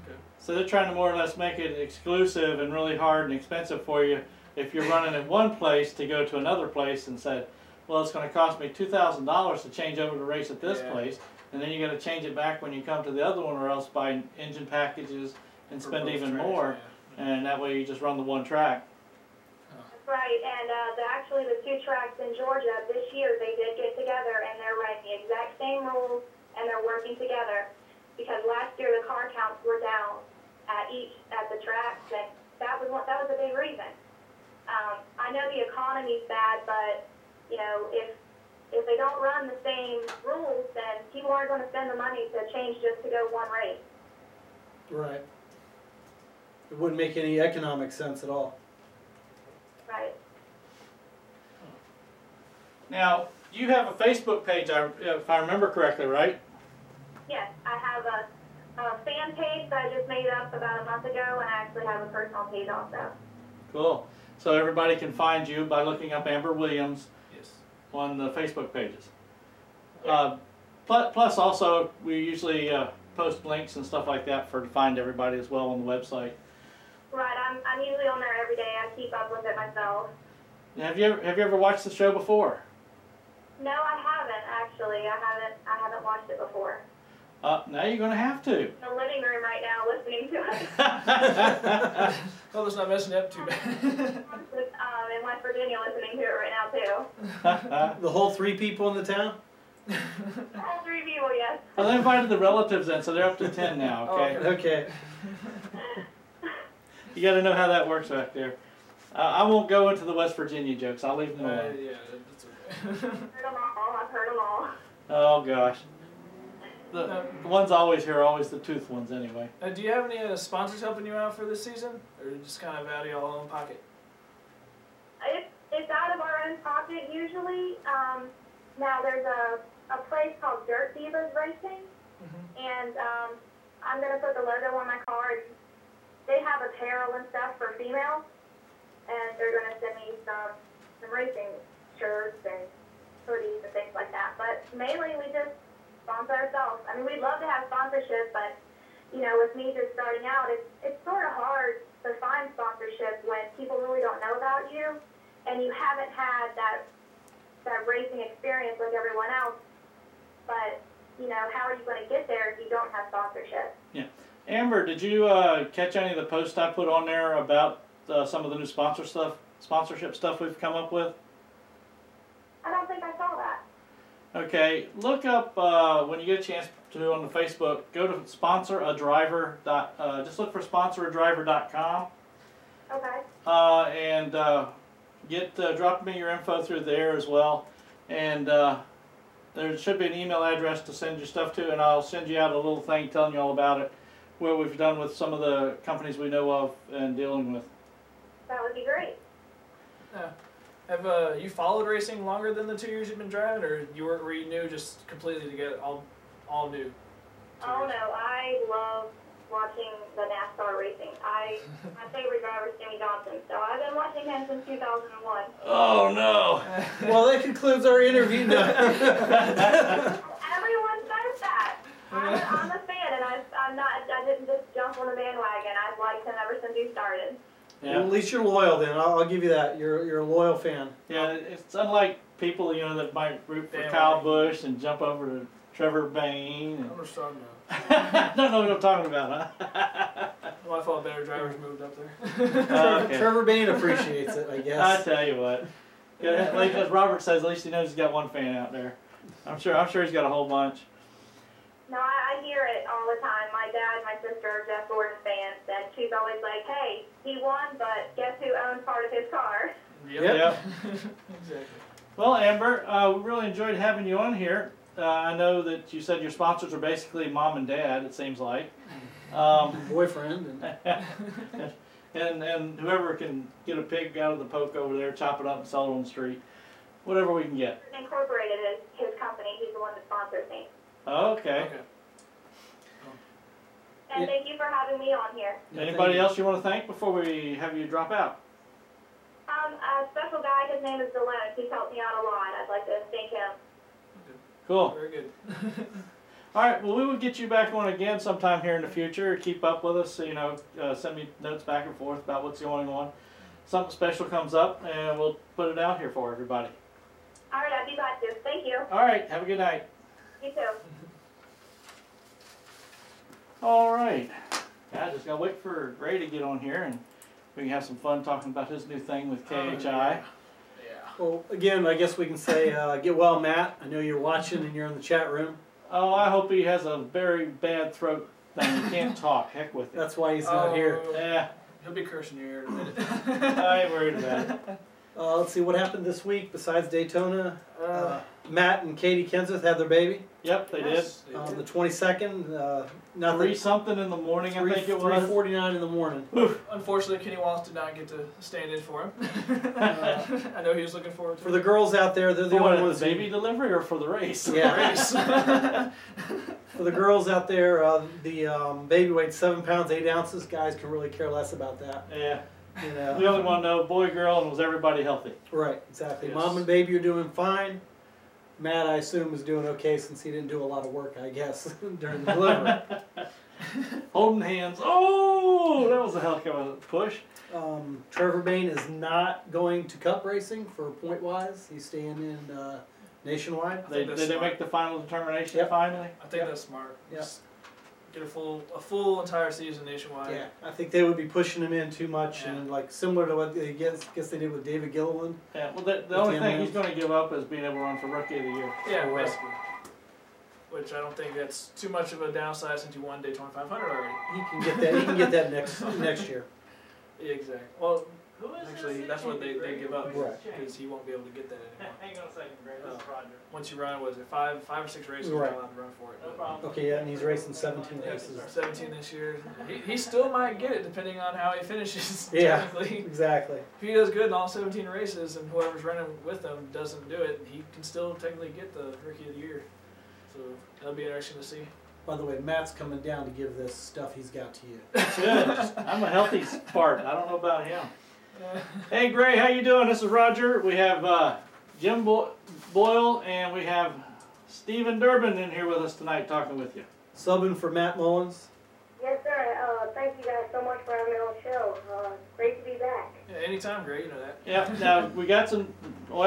Okay. So they're trying to more or less make it exclusive and really hard and expensive for you if you're running at one place to go to another place, and said, well, it's going to cost me $2,000 to change over to race at this place, and then you got to change it back when you come to the other one, or else buy engine packages and For spend both even tracks, more, yeah. and that way you just run the one track. Right, and actually the two tracks in Georgia this year, they did get together, and they're running the exact same rules, and they're working together, because last year the car counts were down at the tracks, and that was a big reason. I know the economy's bad, but if they don't run the same rules, then people aren't going to spend the money to change just to go one race. Right. It wouldn't make any economic sense at all. Right. Now, you have a Facebook page, if I remember correctly, right? Yes, I have a fan page that I just made up about a month ago, and I actually have a personal page also. Cool. So everybody can find you by looking up Amber Williams Yes. on the Facebook pages. Yes. Plus also, we usually post links and stuff like that to find everybody as well on the website. Right, I'm usually on there every day. I keep up with it myself. Have you ever watched the show before? No, I haven't actually. I haven't watched it before. Now you're going to have to. In the living room right now, listening to it. Well, let's not messing you up too bad. In West Virginia, listening to it right now too. The whole 3 people in the town? All 3 people, yes. Well, they invited the relatives in, so they're up to 10 now, okay? Oh, Okay. You got to know how that works back there. I won't go into the West Virginia jokes. I'll leave them alone. Yeah, that's okay. I've heard them all. Oh, gosh. The ones I always hear are always the tooth ones anyway. Do you have any sponsors helping you out for this season, or just kind of out of your own pocket? It's out of our own pocket usually. Now there's a place called Dirt Divas Racing, and I'm going to put the logo on my car. They have apparel and stuff for females, and they're going to send me some racing shirts and hoodies and things like that. But mainly we just sponsor ourselves. I mean, we'd love to have sponsorship, but with me just starting out, it's sort of hard to find sponsorship when people really don't know about you, and you haven't had that racing experience like everyone else. But how are you going to get there if you don't have sponsorship? Yeah. Amber, did you catch any of the posts I put on there about some of the new sponsorship stuff we've come up with? I don't think I saw that. Okay, look up when you get a chance to on the Facebook. Go to sponsoradriver. Just look for sponsoradriver.com. Okay. And drop me your info through there as well. And there should be an email address to send your stuff to, and I'll send you out a little thing telling you all about it, what we've done with some of the companies we know of and dealing with. That would be great. Have you followed racing longer than the 2 years you've been driving, or were you new just completely to get all new? Oh no, I love watching the NASCAR racing. My favorite driver is Jimmy Johnson, so I've been watching him since 2001. Oh no. Well, that concludes our interview now. Everyone says that. I'm a fan, and I didn't just jump on the bandwagon. I've liked him ever since he started. Yeah. Well, at least you're loyal then. I'll give you that. You're a loyal fan. Yeah, it's unlike people, that might root for Kyle Busch and jump over to Trevor Bayne. I'm just talking about. Don't know what I'm talking about, huh? Well, I thought better drivers moved up there. Okay. Trevor Bayne appreciates it, I guess. I tell you what. Yeah, like as Robert says, at least he knows he's got one fan out there. I'm sure he's got a whole bunch. No, I hear it all the time. My dad and my sister are Jeff Gordon fans, and she's always like, hey, he won, but guess who owns part of his car? Yep. Exactly. Well, Amber, we really enjoyed having you on here. I know that you said your sponsors are basically mom and dad, it seems like. Boyfriend. And whoever can get a pig out of the poke over there, chop it up and sell it on the street. Whatever we can get. Incorporated is his company. He's the one that sponsors me. Okay. And thank you for having me on here. Anybody else you want to thank before we have you drop out? A special guy, his name is Delone. He's helped me out a lot. I'd like to thank him. Cool. Very good. All right, well, we will get you back on again sometime here in the future. Keep up with us, send me notes back and forth about what's going on. Something special comes up, and we'll put it out here for everybody. All right, I'd be glad to. Thank you. All right, have a good night. You too. All right. Yeah, I just got to wait for Ray to get on here, and we can have some fun talking about his new thing with KHI. Well, again, I guess we can say, get well, Matt. I know you're watching and you're in the chat room. Oh, I hope he has a very bad throat thing. He can't talk. Heck with it. That's why he's not here. Yeah. He'll be cursing your ear in a minute. I ain't worried about it. Let's see what happened this week besides Daytona. Matt and Katie Kenseth had their baby Yep, they on the 22nd. did. Nothing. 3-something in the morning, I think it was. 3:49 in the morning. Unfortunately, Kenny Wallace did not get to stand in for him. I know he was looking forward to For it. the girls out there, they're the For only what, ones. the baby delivery or for the race? Yeah. For the girls out there, the baby weighed 7 pounds 8 ounces. Guys can really care less about that. Yeah. You know. We only want to know boy, girl, and was everybody healthy? Right, exactly. Yes. Mom and baby are doing fine. Matt, I assume, is doing okay since he didn't do a lot of work, I guess, during the delivery. Holding hands. Oh, that was a hell of a push. Trevor Bayne is not going to Cup racing for point-wise. He's staying in Nationwide. Did that's they smart. make the final determination Yep. finally? I think that's smart. Yep. Just get a full entire season nationwide. Yeah, I think they would be pushing him in too much, Yeah. and like similar to what they guess they did with David Gilliland. Yeah, well, the only thing TMM. he's going to give up is being able to run for Rookie of the Year. Yeah, Right. basically. Which I don't think that's too much of a downside since you won Daytona 500 already. He can get that. He can get that next year. Yeah, exactly. Well, actually, that's what they give up Right. because he won't be able to get that anymore. Hang on a second, Greg. This is Roger. Once you run, was it five or six races? Right. You're allowed to run for it. No problem. Okay, yeah, and he's racing 17 Yeah, races. 17 this year. He still might get it depending on how he finishes. Yeah, Technically, exactly. if he does good in all 17 races and whoever's running with him doesn't do it, he can still technically get the Rookie of the Year. So that'll be interesting to see. By the way, Matt's coming down to give this stuff he's got to you. Good. I'm a healthy part. I don't know about him. Hey, Gray, how you doing? This is Roger. We have Jim Boyle and we have Stephen Durbin in here with us tonight talking with you. Subbing for Matt Mullins. Yes, sir. Thank you guys so much for having me on the show. Great to be back. Yeah, anytime, great. You know that. Yeah, now we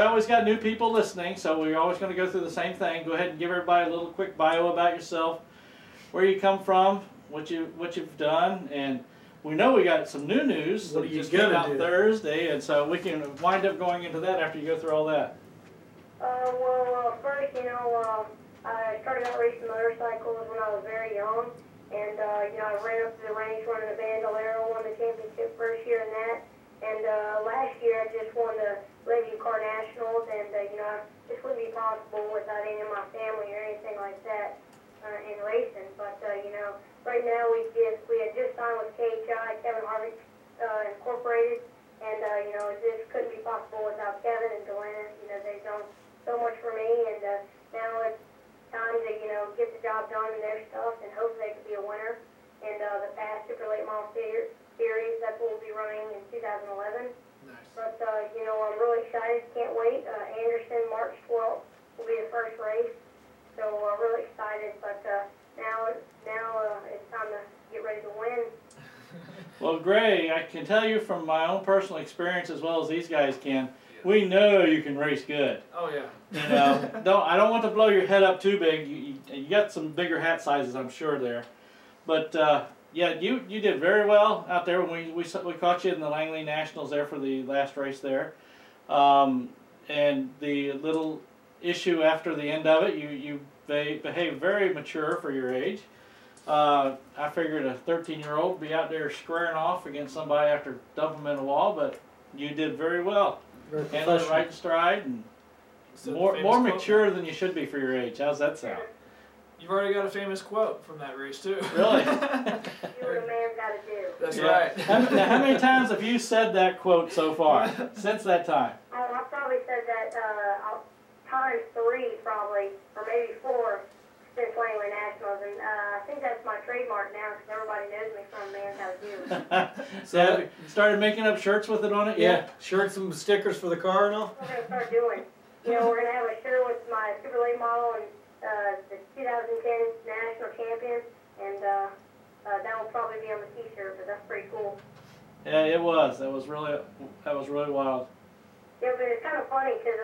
always got new people listening, so we're always going to go through the same thing. Go ahead and give everybody a little quick bio about yourself, where you come from, what you've done, and we know we got some new news What that are you just came gonna out do? Thursday, and so we can wind up going into that after you go through all that. First, I started out racing motorcycles when I was very young. And, I ran up to the range running a Bandolero, won the championship first year in that. And last year I just won the Review Car Nationals. And, this wouldn't be possible without any of my family or anything like that in racing. But, right now we had just signed with KHI, Kevin Harvick Incorporated. And, this couldn't be possible without Kevin and Delenna. They've done so much for me. And now it's time to, get the job done and their stuff, and hopefully they could be a winner. And the Series. That's what we'll be running in 2011. Nice. But, I'm really excited. Can't wait. Anderson, March 12th will be the first race. So I'm really excited. But now it's time to get ready to win. Well, Gray, I can tell you from my own personal experience as well as these guys can, we know you can race good. Oh yeah. You know, I don't want to blow your head up too big. You got some bigger hat sizes, I'm sure there. But yeah, you did very well out there when we caught you in the Langley Nationals there for the last race there. And the little issue after the end of it, you behaved very mature for your age. I figured a 13-year-old would be out there squaring off against somebody after dumping them in a wall, but you did very well. Very Handled it right in stride and So the more famous quote. mature than you should be for your age. How's that sound? You've already got a famous quote from that race too. Really? Do what a man's got to do. That's Yeah. right. Now, how many times have you said that quote so far since that time? I've probably said that times 3 probably, or maybe 4 since Langley Nationals, and I think that's my trademark now because everybody knows me from Man's How to Do. So have you started making up shirts with it on it Yeah, yet? shirts and stickers for the car and all. We're going to start doing. We're going to have a shirt with my Super Late model and the 2010 National Champion, and that will probably be on the T-shirt, but that's pretty cool. Yeah, it was. That was really wild. Yeah, but it's kind of funny because,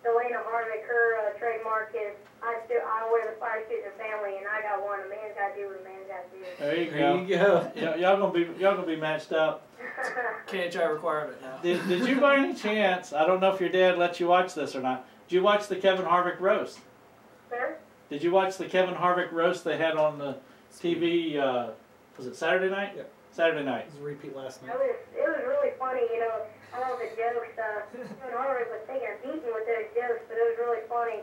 the Lena Harvick, her trademark is, I wear the fire suit in the family, and I got one. A man's got to do what a man's got to do. There you There go. you go. Yeah, y'all gonna be matched up. KHI requirement now. Did you by any chance? I don't know if your dad let you watch this or not. Did you watch the Kevin Harvick roast? Sir? Did you watch the Kevin Harvick roast they had on the TV? Was it Saturday night? Yeah. Saturday night. It was a repeat last night. It was really funny, all the jokes. Kevin Harvick was taking a beating with those jokes, but it was really funny.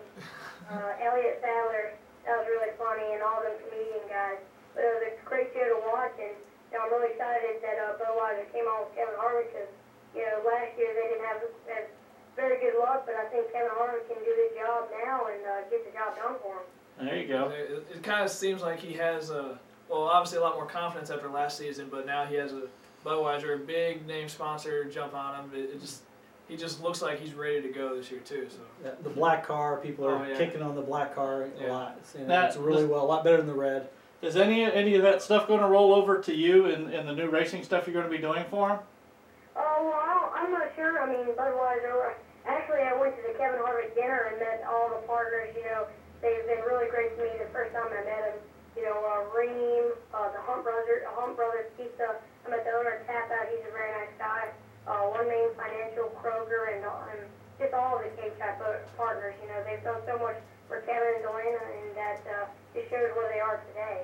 Elliott Sadler, that was really funny, and all them comedian guys. But it was a great show to watch, and I'm really excited that Budweiser came on with Kevin Harvick because, last year they didn't have very good luck, but I think Kevin Harvick can do his job now and get the job done for him. There you go. It kind of seems like he has obviously a lot more confidence after last season, but now he has a Budweiser, a big name sponsor, jump on him. He just looks like he's ready to go this year too. So Yeah, the black car, people are Oh, yeah. kicking on the black car a Yeah. lot. Saying That- it's really well, a lot better than the red. Is any of that stuff going to roll over to you in the new racing stuff you're going to be doing for him? Oh, well, I'm not sure. I mean, Budweiser, actually I went to the Kevin Harvick dinner and met all the partners, they've been really great to me the first time I met them. Rehm, the Hunt Brothers Pizza, I met the owner, Tap Out, he's a very nice guy. One Main Financial, Kroger, and just all of the KHI partners, they've done so much for Kevin and Delana, and that just shows where they are today.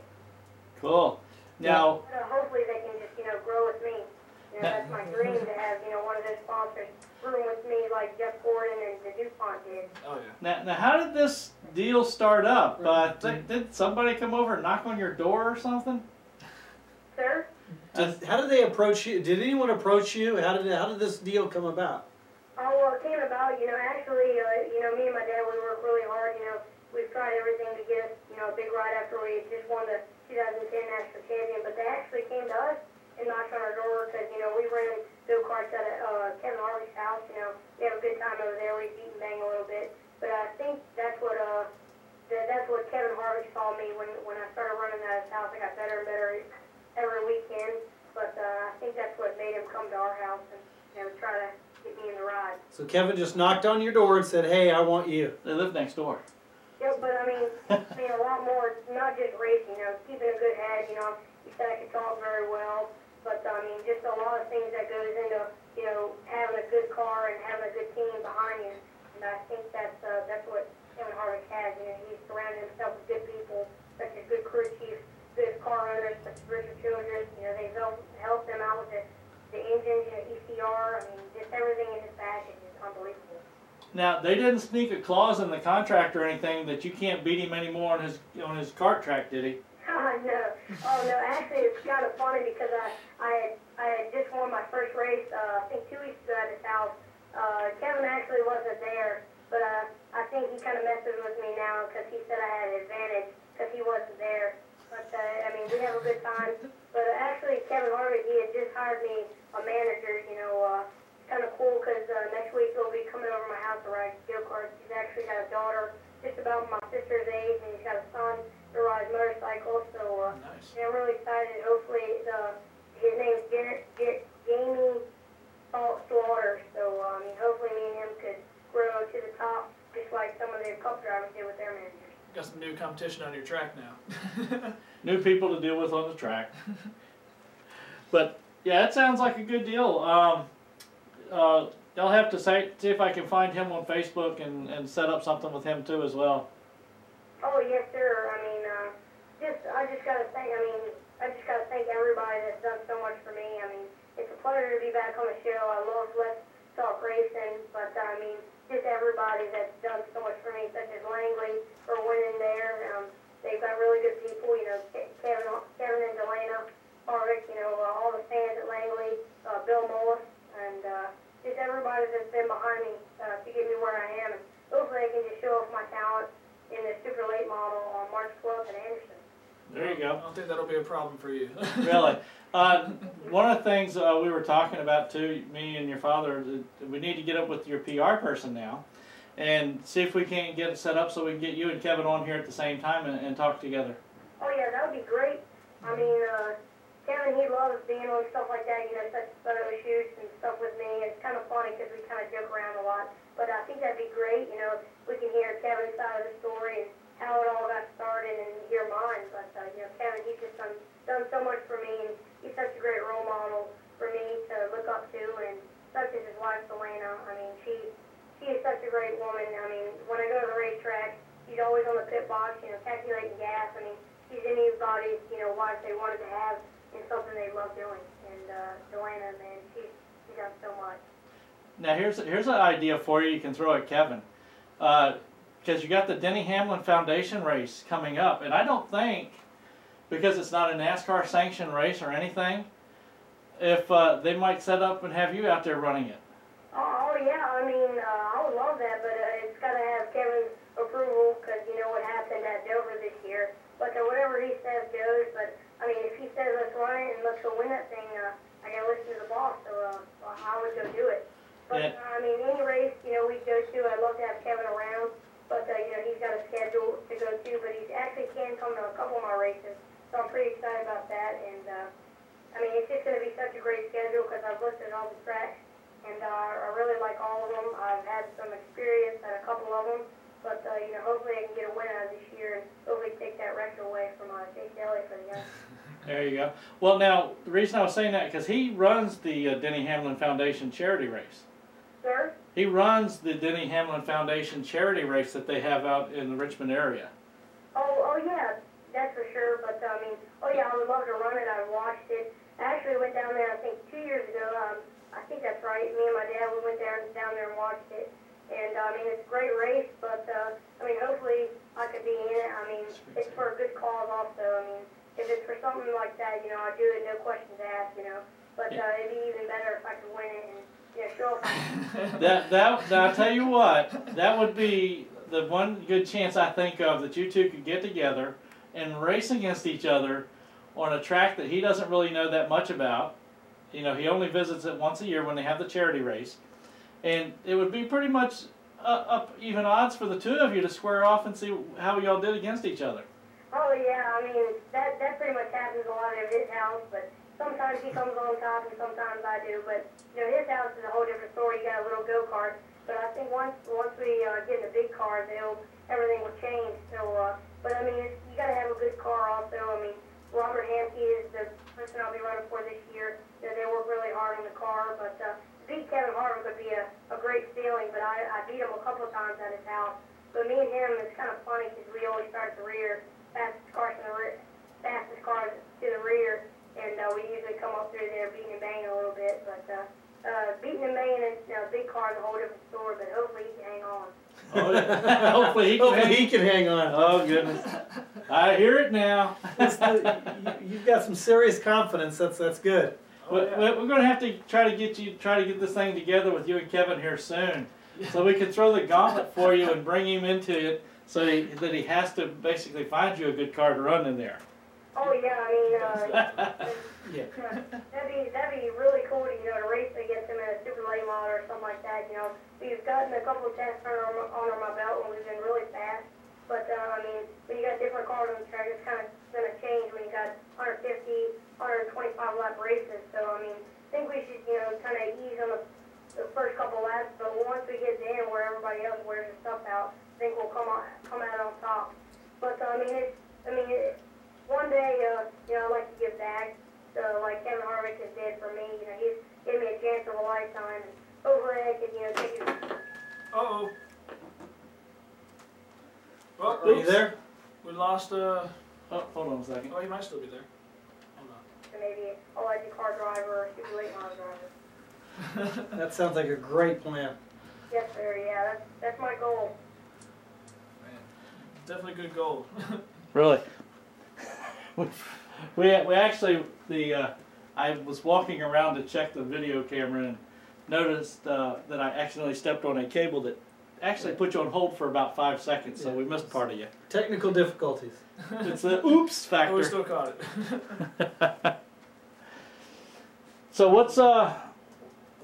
Cool. Now, But, hopefully they can just, grow with me. That's my dream to have, one of those sponsors room with me like Jeff Gordon and the DuPont did. oh yeah. now, how did this deal start up? Did somebody come over and knock on your door or something? Sir? How did they approach you? Did anyone approach you? How did this deal come about? Oh, well, it came about, actually, me and my dad, we worked really hard, we've tried everything to get us, a big ride after we just won the 2010 National Champion, but they actually came to us and knocked on our door because, we ran go-karts at Kevin Harvick's house, we have a good time over there, we beat and bang a little bit, but I think that's what Kevin Harvick saw me when I started running at his house. I got better and better every weekend, but I think that's what made him come to our house and, try to get me in the ride. So Kevin just knocked on your door and said, "Hey, I want you." They live next door. Yeah, but I mean, a lot more, not just racing, keeping a good head, you said I could talk very well, but I mean, just a lot of things that goes into, having a good car and having a good team behind you, and I think that's what Kevin Harvick has, he's surrounded himself with good people, such as good crew chiefs, good car owners, such as Richard Childress, they've helped them out with the engines, ECR, I mean, just everything in his package is unbelievable. Now, they didn't sneak a clause in the contract or anything that you can't beat him anymore on his kart track, did he? No. Oh, no. Actually, it's kind of funny because I had just won my first race, I think 2 weeks ago at his house. Kevin actually wasn't there, but I think he kind of messes with me now because he said I had an advantage because he wasn't there. But, I mean, we have a good time. But actually, Kevin Harvick, he had just hired me a manager. Kind of cool because next week he'll be coming over to my house to ride go-karts. He's actually got a daughter just about my sister's age, and he's got a son that rides motorcycles. So Nice. I'm really excited. Hopefully, his name's Jamie Slaughter. So hopefully me and him could grow to the top, just like some of the cup drivers did with their managers. Got some new competition on your track now. New people to deal with on the track. But yeah, it sounds like a good deal. I'll have to see if I can find him on Facebook and set up something with him too as well. Oh yes, sir. I just gotta thank everybody that's done so much for me. It's a pleasure to be back on the show. I love Let's Talk Racing, but just everybody that's done so much for me, such as Langley for winning there. They've got really good people. Kevin and Delana Harvick. All the fans at Langley, Bill Mullis, and just everybody that's been behind me to get me where I am. And hopefully I can just show off my talent in the super late model on March 12th at Anderson. There you go. I don't think that'll be a problem for you. Really. One of the things we were talking about too, me and your father, we need to get up with your PR person now and see if we can't get it set up so we can get you and Kevin on here at the same time and talk together. Oh yeah, that would be great. Kevin, he loves being on stuff like that, such photo shoots and stuff with me. It's kind of funny because we kind of joke around a lot. But I think that'd be great, we can hear Kevin's side of the story and how it all got started and hear mine. But, Kevin, he's just done so much for me, and he's such a great role model for me to look up to, and such as his wife, Delana. She is such a great woman. When I go to the racetrack, she's always on the pit box, calculating gas. She's anybody's, wife they wanted to have in something they love doing. And Delana, man, she's done so much. Now here's an idea for you can throw at Kevin. Because you got the Denny Hamlin Foundation race coming up, and I don't think, because it's not a NASCAR sanctioned race or anything, if they might set up and have you out there running it. Oh yeah, I would love that, but it's got to have Kevin's approval because you know what happened at Dover this year. But whatever he says goes. But if he says let's run it and let's go win that thing, I got to listen to the boss. So I would go do it. But Yeah. Any race we go to, I'd love to have Kevin around. But he's got a schedule to go to, but he actually can come to a couple of my races. So I'm pretty excited about that. And it's just going to be such a great schedule because I've looked at all the tracks. And I really like all of them. I've had some experience at a couple of them. But, hopefully I can get a win out of this year and hopefully take that record away from Chase Elliott for the young. There you go. Well, now, the reason I was saying that, because he runs the Denny Hamlin Foundation charity race. Sir? He runs the Denny Hamlin Foundation charity race that they have out in the Richmond area. Oh yeah, that's for sure. But, I would love to run it. I watched it. I actually went down there, I think, 2 years ago. I think that's right. Me and my dad, we went down there and watched it. And, it's a great race, but, hopefully I could be in it. It's for a good cause also. If it's for something like that, I'd do it, no questions asked, But it'd be even better if I could win it and, show up. Now, I'll tell you what, that would be the one good chance I think of that you two could get together and race against each other on a track that he doesn't really know that much about. He only visits it once a year when they have the charity race. And it would be pretty much up even odds for the two of you to square off and see how y'all did against each other. Oh yeah, that pretty much happens a lot at his house, but sometimes he comes on top and sometimes I do. But his house is a whole different story. He got a little go-kart, but I think once we get in the big cars, everything will change. So, you got to have a good car also. Robert Hamke is the person I'll be running for this year. They work really hard on the car, but. Beat Kevin Harvick would be a great feeling, but I beat him a couple of times at his house. But me and him, it's kind of funny because we always start at the rear, fastest cars to the rear, and we usually come up through there beating and banging a little bit. But beating and banging in a big car is a whole different story, but hopefully he can hang on. Oh, yeah. Hopefully he can hang on. Oh, goodness. I hear it now. You've got some serious confidence. That's good. We're going to have to try to get this thing together with you and Kevin here soon, so we can throw the gauntlet for you and bring him into it, so that he has to basically find you a good car to run in there. Oh yeah, I mean, Yeah. that'd be really cool to to race against him in a super late model or something like that. We've gotten a couple of tests under my belt and we've been really fast. But I mean, when you got different cars on the track, it's kind of gonna change when you got 150, 125 lap races. So I mean, I think we should kind of ease on the first couple laps. But once we get in where everybody else wears their stuff out, I think we'll come out on top. But I mean, one day, I'd like to give back, like Kevin Harvick has did for me. He's gave me a chance of a lifetime. And hopefully I can, take it. Uh-oh. Well, Are you there? We lost, Oh, hold on a second. oh, he might still be there. Hold And maybe a legend car driver or a super late model driver. on. That sounds like a great plan. Yes, sir. Yeah, that's my goal. Man, definitely good goal. Really? we actually I was walking around to check the video camera and noticed that I accidentally stepped on a cable that actually put you on hold for about 5 seconds, so we missed part of you. Technical difficulties. It's the oops Oh, we factor. still caught it. So what's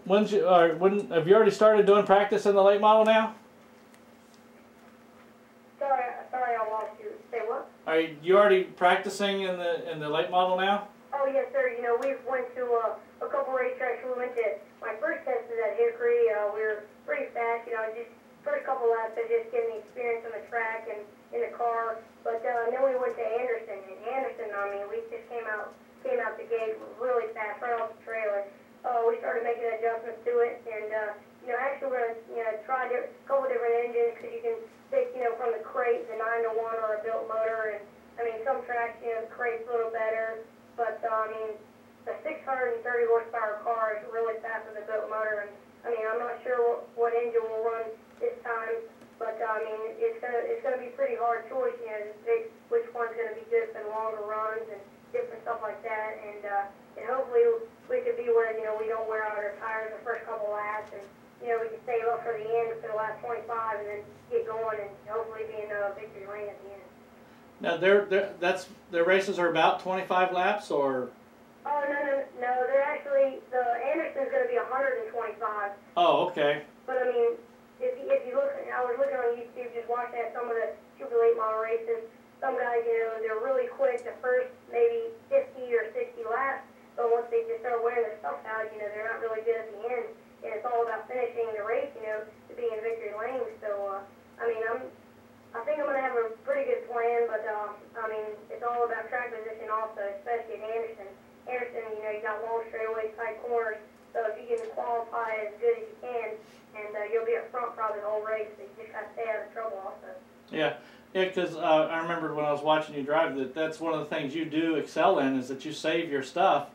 when have you already started doing practice in the late model now? Sorry, I lost you. Say what? Are you already practicing in the late model now? Oh yes, sir. We went to a couple racetracks. We went to my first test is at Hickory. We were pretty fast. Just first couple laps of just getting the experience on the track and in the car. But then we went to Anderson. And Anderson, I mean, we just came out the gate really fast, right off the trailer. We started making adjustments to it, and actually we're gonna try a couple different engines because you can pick from the crate the 9-to-1 or a built motor, and I mean some tracks the crate's a little better, but I mean the 630 horsepower car is really fast with a built motor, and I mean I'm not sure what engine will run this time, but I mean it's gonna be pretty hard choice to pick which one's gonna be good for the longer runs and different stuff like that, and hopefully we could be where we don't wear out our tires the first couple laps, and we can save up for the end for the last 25 and then get going and hopefully be in a victory lane at the end. Now their races are about 25 laps, or? Oh no, they're actually the Anderson's going to be 125. Oh, okay. But I mean, if you look, I was looking on YouTube just watching at some of the super late model races. Some guys, they're really quick the first maybe 50 or 60 laps, but once they just start wearing their stuff out, they're not really good at the end. And it's all about finishing the race, to be in victory lane. So, I mean, I think I'm going to have a pretty good plan, but I mean, it's all about track position also, especially at Anderson. Anderson, you got long straightaways, tight corners, so if you can qualify as good as you can, and you'll be up front probably the whole race, so you just got to stay out of trouble also. Yeah, because I remember when I was watching you drive that's one of the things you do excel in is that you save your stuff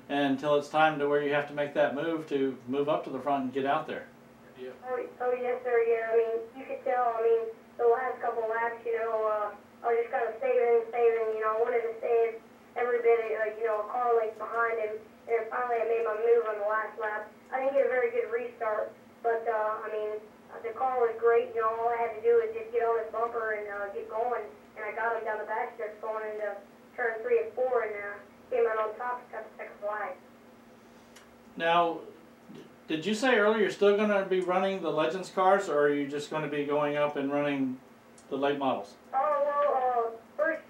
until it's time to where you have to make that move to move up to the front and get out there. Yeah. Oh yes, sir. Yeah, I mean, you could tell. I mean, the last couple laps, I was just kind of saving. I wanted to save every bit of, a car length behind him. And finally, I made my move on the last lap. I didn't get a very good restart, but I mean, the car was great. All I had to do was just get on his bumper and get going. And I got him down the back stretch going into turn 3 and 4, and came out on top and got the second flag. Now, did you say earlier you're still going to be running the Legends cars, or are you just going to be going up and running the late models? Oh, well, first,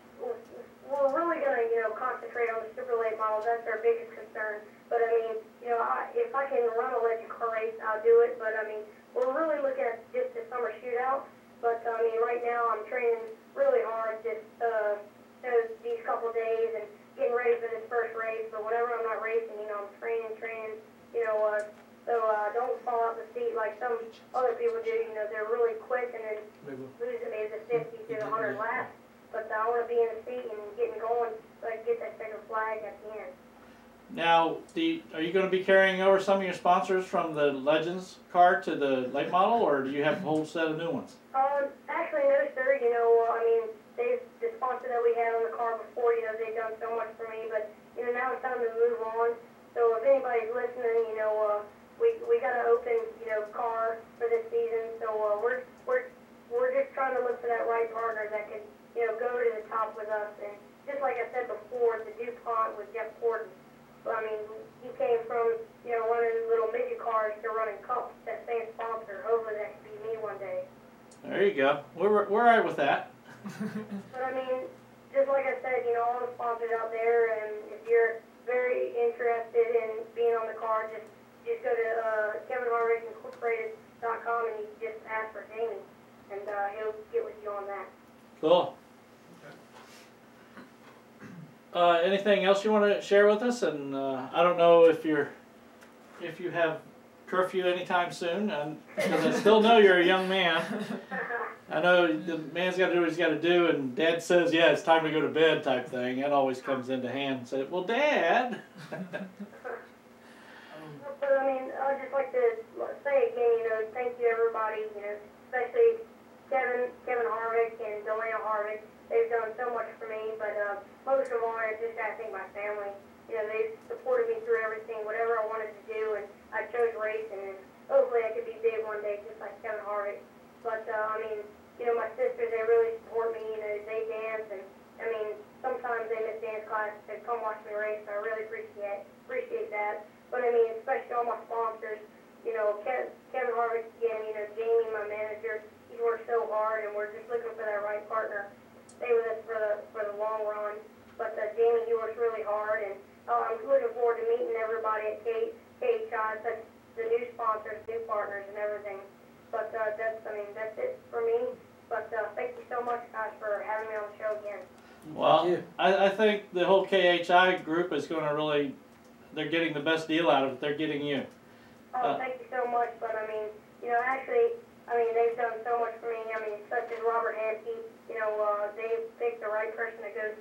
we're really going to, concentrate on the super late models. That's our biggest concern. But, I mean, if I can run a Legend car race, I'll do it. But, I mean, we're really looking at just the summer shootout. But, I mean, right now I'm training really hard just these couple days and getting ready for this first race. But whenever I'm not racing, I'm training, so don't fall out the seat like some other people do. They're really quick and then lose it maybe the 50 to the 100 laps. But I want to be in the seat and getting going so I can get that second flag at the end. Now, are you going to be carrying over some of your sponsors from the Legends car to the late model, or do you have a whole set of new ones? Actually, no, sir. I mean, the sponsor that we had on the car before, they've done so much for me, but, now it's time to move on. So if anybody's listening, we got an open, car for this season. So we're just trying to look for that right partner that can, go to the top with us. And just like I said before, go. We're all right with that. But I mean, just like I said, all the sponsors out there, and if you're very interested in being on the car, just go to KevinHarvickIncorporated.com and you just ask for Jamie, and he'll get with you on that. Cool. Anything else you want to share with us? And I don't know if you have curfew anytime soon, because I still know you're a young man. I know the man's got to do what he's got to do, and Dad says, yeah, it's time to go to bed type thing. That always comes into hand and said, well, Dad. But I mean, I'd just like to say again, thank you everybody, especially Kevin Harvick and Delana Harvick. They've done so much for me, but most of all, I just got to thank my family. They've supported me through everything, whatever I wanted to do, and I chose racing, and hopefully I could be big one day, just like Kevin Harvick. But, I mean, my sisters, they really support me, they dance, and, I mean, sometimes they miss dance class to come watch me race, so I really appreciate that. But, I mean, especially all my sponsors, Kevin Harvick again, Jamie, my manager, he's worked so hard, and we're just looking for that right partner. Stay with us for the long run. But Jamie, he works really hard, and I'm looking forward to meeting everybody at KHI, such the new sponsors, new partners, and everything. But that's it for me. But thank you so much, guys, for having me on the show again. Well, I think the whole KHI group is going to really, they're getting the best deal out of it. They're getting you. Thank you so much. But I mean, actually, they've done so much for me. I mean, such as Robert Hampke, they picked the right person to go.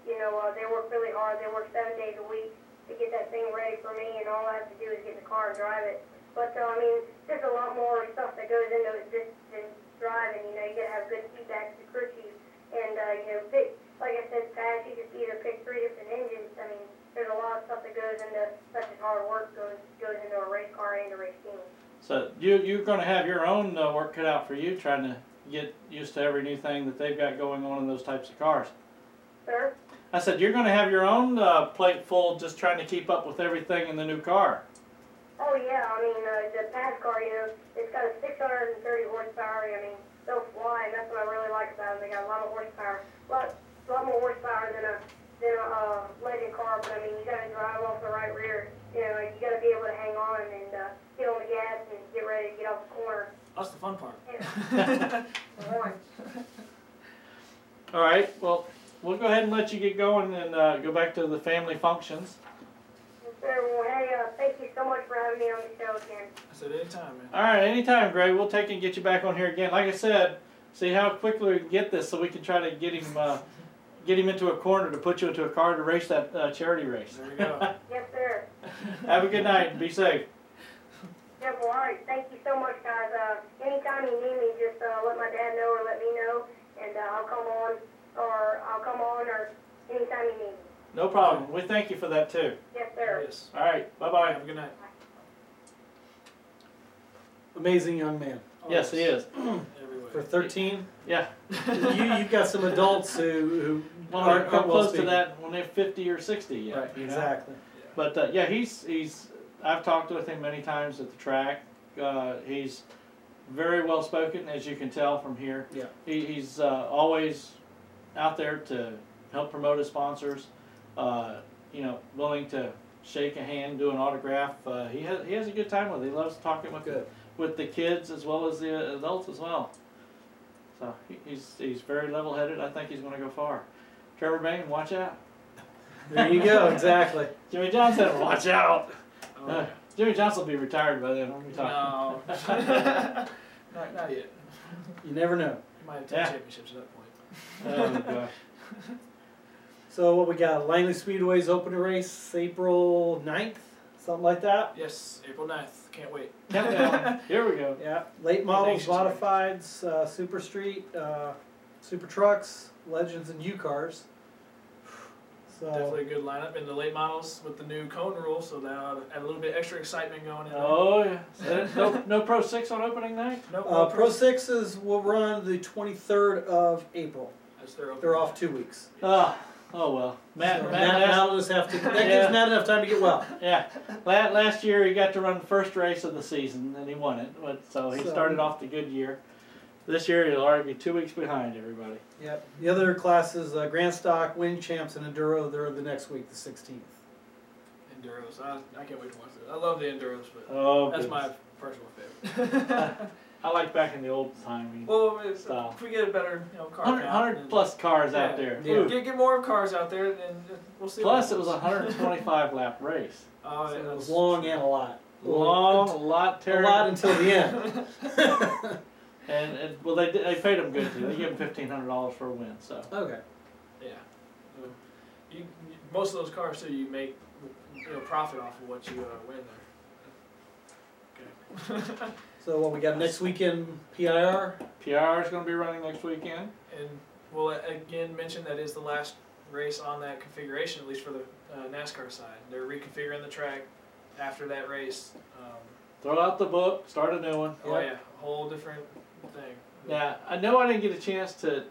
They work really hard. They work 7 days a week to get that thing ready for me, and all I have to do is get in the car and drive it. But I mean, there's a lot more stuff that goes into this than driving. You got to have good feedback to the crew chief, and pick, like I said, Pat, you just either pick 3 different engines. I mean, there's a lot of stuff that goes into such as hard work goes into a race car and a race team. So you're going to have your own work cut out for you, trying to get used to every new thing that they've got going on in those types of cars. Sir? I said you're going to have your own plate full, just trying to keep up with everything in the new car. Oh yeah, I mean the past car, it's got a 630 horsepower. I mean, they'll fly, and that's what I really like about them. They got a lot of horsepower, a lot more horsepower than a Legend car. But I mean, you got to drive off the right rear. You got to be able to hang on and get on the gas and get ready to get off the corner. That's the fun part. All right, well, we'll go ahead and let you get going and go back to the family functions. Well, hey, thank you so much for having me on the show again. I said anytime, man. All right, anytime, Greg. We'll take and get you back on here again. Like I said, see how quickly we can get this, so we can try to get him into a corner to put you into a car to race that charity race. There you go. Yes, sir. Have a good night and be safe. Yeah, well, all right. Thank you so much, guys. Anytime you need me, just let my dad know or let me know, and I'll come on, or anytime you need me. No problem. We thank you for that too. Yes, sir. Yes. All right. Bye-bye. Have a good night. Amazing young man. Oh, Yes, he is. Everywhere. For 13, Yeah. you've got some adults who Well, aren't come well close to speaking. that when they're 50 or 60 yet. Right, you know? exactly. But yeah, he's. I've talked with him many times at the track. He's very well spoken, as you can tell from here. Yeah. He's always out there to help promote his sponsors. Willing to shake a hand, do an autograph. He has a good time with it. He loves talking with the kids as well as the adults as well. So he's very level-headed. I think he's going to go far. Trevor Bain, watch out. There you go, exactly. Jimmy Johnson, watch out. Oh, yeah. Jimmy Johnson will be retired by then. What are we talking? No. not yet. You never know. You might have 10 championships at that point. Oh, gosh. So what we got? Langley Speedway's open to race April 9th, something like that. Yes, April 9th. Can't wait. Countdown. Here we go. Yeah, late models, Nation's modifieds, Super Street, Super Trucks, Legends, and U cars. So Definitely a good lineup in the late models with the new cone rule, so that'll add a little bit extra excitement going in. Oh, yeah. No Pro 6 on opening night? No, Pro 6s will run the 23rd of April. That's their opening They're off night. 2 weeks. Oh well. Matt So last, Matt will just have to. That gives Matt enough time to get well. yeah. Last year he got to run the first race of the season and he won it. So he So- started off the good year. This year he'll already be 2 weeks behind everybody. Yep. The other classes, Grand Stock, Wing Champs, and Enduro, they're the next week, the 16th. Enduros. I can't wait to watch it. I love the Enduros, but Oh, that's goodness. my personal favorite. I like back in the old timey. Well, Style. if we get a better, car 100, count, 100 plus cars out there. Yeah. Ooh. Get more cars out there, and we'll see. Plus, what it was a happens. 125 lap race. Oh, So yeah, it that's was long and a lot. Long, a lot, A terrible. lot until the end. And well, they paid him good too. They gave him $1,500 for a win. So Okay. Yeah. So most of those cars too, you make profit off of what you win there. Okay. So what we got next weekend? PIR. PR is going to be running next weekend. And we'll again mention that is the last race on that configuration, at least for the NASCAR side. They're reconfiguring the track after that race. Throw out the book, start a new one. Oh yeah, a whole different thing. Now, I know I didn't get a chance to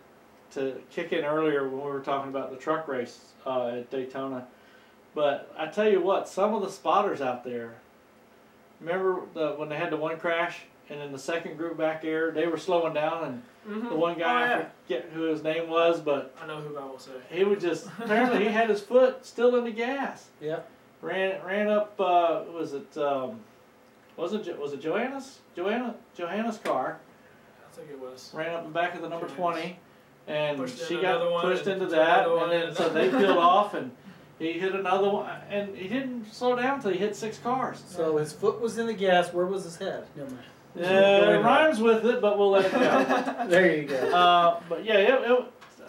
kick in earlier when we were talking about the truck race at Daytona, but I tell you what, some of the spotters out there, remember when they had the one crash and then the second group back there, they were slowing down and the one guy, I forget who his name was, but I know who I will say. he would just, apparently he had his foot still in the gas. Yep. Ran up, was it Joanna's car? I think it was. Ran up the back of the number 20, and Pushed she in got another one pushed and into took that, another one and then and- so they peeled off, and he hit another one, and he didn't slow down until he hit 6 cars. So his foot was in the gas. Where was his head? Never mind. It rhymes with it, but we'll let it go. There you go. But yeah,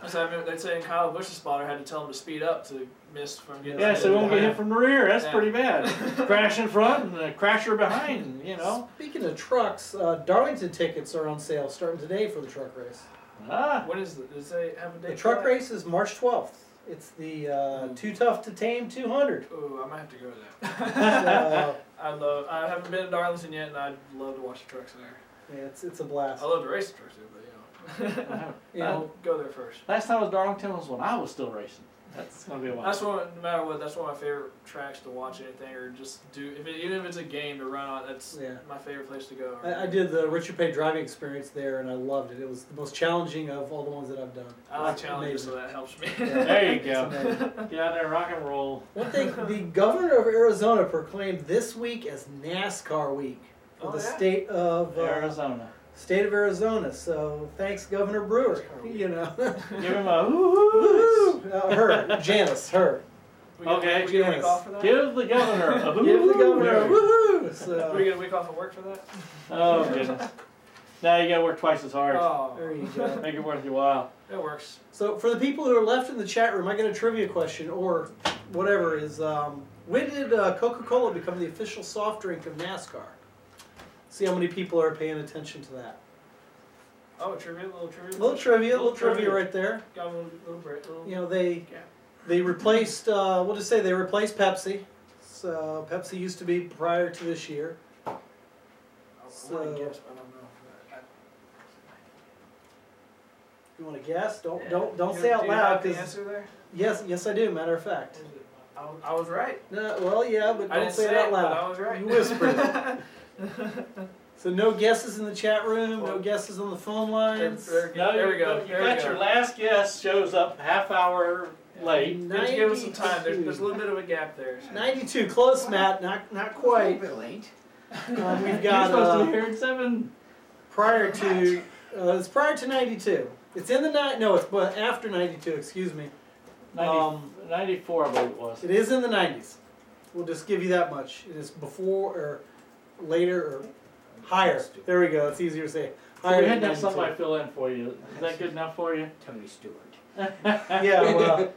So they'd say Kyle Busch's spotter had to tell him to speed up to miss from getting. yeah, so he won't get hit from the rear. That's Yeah. pretty bad. Crash in front and a crasher behind, you know. Speaking of trucks, Darlington tickets are on sale starting today for the truck race. What is it? Does they have a date? The truck for that? race is March 12th. It's the Too Tough to Tame 200. Ooh, I might have to go to that. So, I haven't been to Darlington yet, and I'd love to watch the trucks there. yeah, it's a blast. I love to race the trucks too, but You know, I'll go there first. Last time I was Darlington was when I was still racing. That's gonna be a while. That's one. No matter what, that's one of my favorite tracks to watch anything or just do. Even if it's a game to run on, that's my favorite place to go. I did the Richard Pay driving experience there, and I loved it. It was the most challenging of all the ones that I've done. I like It's challenges, amazing. so that helps me. Yeah. There you go. It's amazing. Get out there, rock and roll. One thing, the governor of Arizona proclaimed this week as NASCAR week for the state of Arizona. State of Arizona. So thanks, Governor Brewer. You know, Give him a woo-hoo. her, Janice, her. Okay. We get a week off for that. Give the governor a woo-hoo. Give the governor a There. woohoo. So We get a week off of work for that. Oh goodness. Now you gotta work twice as hard. Oh, there you go. Make it worth your while. it works. So for the people who are left in the chat room, I got a trivia question or whatever is, when did Coca-Cola become the official soft drink of NASCAR? See how many people are paying attention to that. Oh, trivia, little trivia. Little trivia right there. Got a little break. You know, they gap. replaced, we'll just say they replaced Pepsi. So Pepsi used to be prior to this year. I want So- to guess, but I don't know. You want to guess? Don't You say out do you loud. have the 'Cause answer there? yes, I do. Matter of fact. I was right. No, well, yeah, but I don't didn't say it say out it, loud. but I was right. You whispered it. So no guesses in the chat room. No guesses on the phone lines. There we go. You There we got go. your last guess shows up half hour late. You have to give us some time. 92. There's a little bit of a gap there. 92, close, Matt. Not quite. A little bit late. We've You're got supposed to be here at 7. prior to. It's prior to 92. It's in the no. It's but after 92. Excuse me. 94, I believe it was. It is in the 90s. We'll just give you that much. It is before or later or higher. There we go. It's easier to say. So Higher we had to than have 92. somebody fill in for you. Is that good enough for you? Tony Stewart. Yeah, well,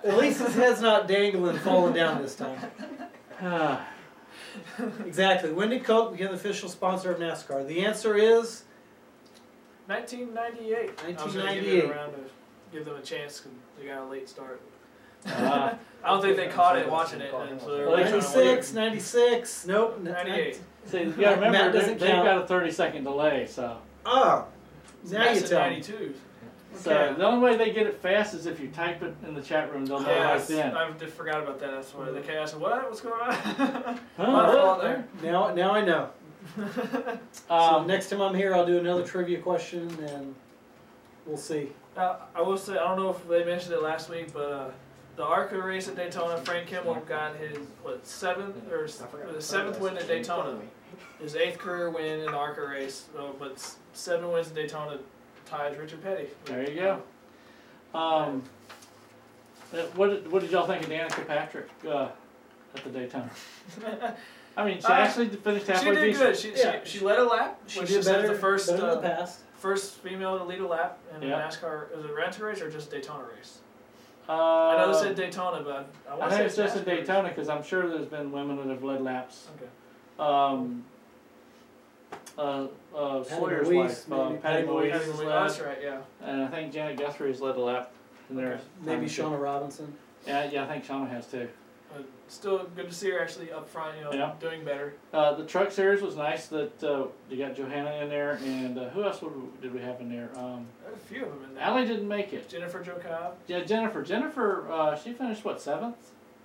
at least his head's not dangling and falling down this time. Exactly. When did Coke become the official sponsor of NASCAR? The answer is 1998. I was gonna give 1998. it around to give them a chance because they got a late start. Uh, I don't think they caught it watching it, and so they were trying to 96, 96. Nope. 98. Matt see, you gotta remember, doesn't they've count. got a 30-second delay, so. Oh, now you That's tell me. 92. So Okay. the only way they get it fast is if you type it in the chat room, they'll know right then. I just forgot about that. That's why they came. I said, "What? What's going on?" Huh? My fault there. Now I know. So next time I'm here, I'll do another trivia question, and we'll see. I will say, I don't know if they mentioned it last week, but the ARCA race at Daytona, Frank Kimmel got his seventh win at Daytona. His 8th career win in the ARCA race, but 7 wins in Daytona ties Richard Petty. There you go. What did y'all think of Danica Patrick at the Daytona? I mean, she actually finished halfway decent. She did good. She led a lap. She which did is better, the first better in the past. First female to lead a lap in Yeah. a NASCAR. Is it a Rent race or just a Daytona race? I know they said Daytona, but I want to I say think it's just in NASCAR. Daytona because I'm sure there's been women that have led laps. Okay. Sawyer's Louise, wife, maybe. Patty Louise, Patty has Louise, led, that's right, yeah. and I think Janet Guthrie has led a lap in there. Okay. Maybe Shauna Robinson. Yeah, I think Shauna has too. Still good to see her actually up front, Yeah. doing better. The truck series was nice that you got Johanna in there, and who else did we have in there? There are a few of them in there. Allie didn't make it. Jennifer Jo Cobb. Yeah, Jennifer, she finished what, 7th,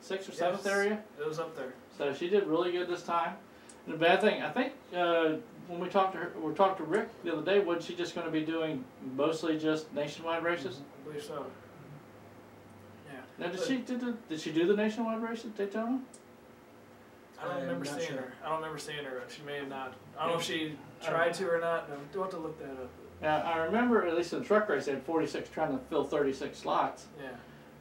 6th or 7th area. It was up there. So she did really good this time. And the bad thing, I think, when we talked to Rick the other day, wasn't she just going to be doing mostly just nationwide races? I believe so. Yeah. Now, did she do the nationwide race at Daytona? I don't I'm remember not seeing sure. her. I don't remember seeing her. She may have not. I don't know if she tried to or not. Do have to look that up. Yeah, I remember at least in the truck race they had 46 trying to fill 36 slots. Yeah.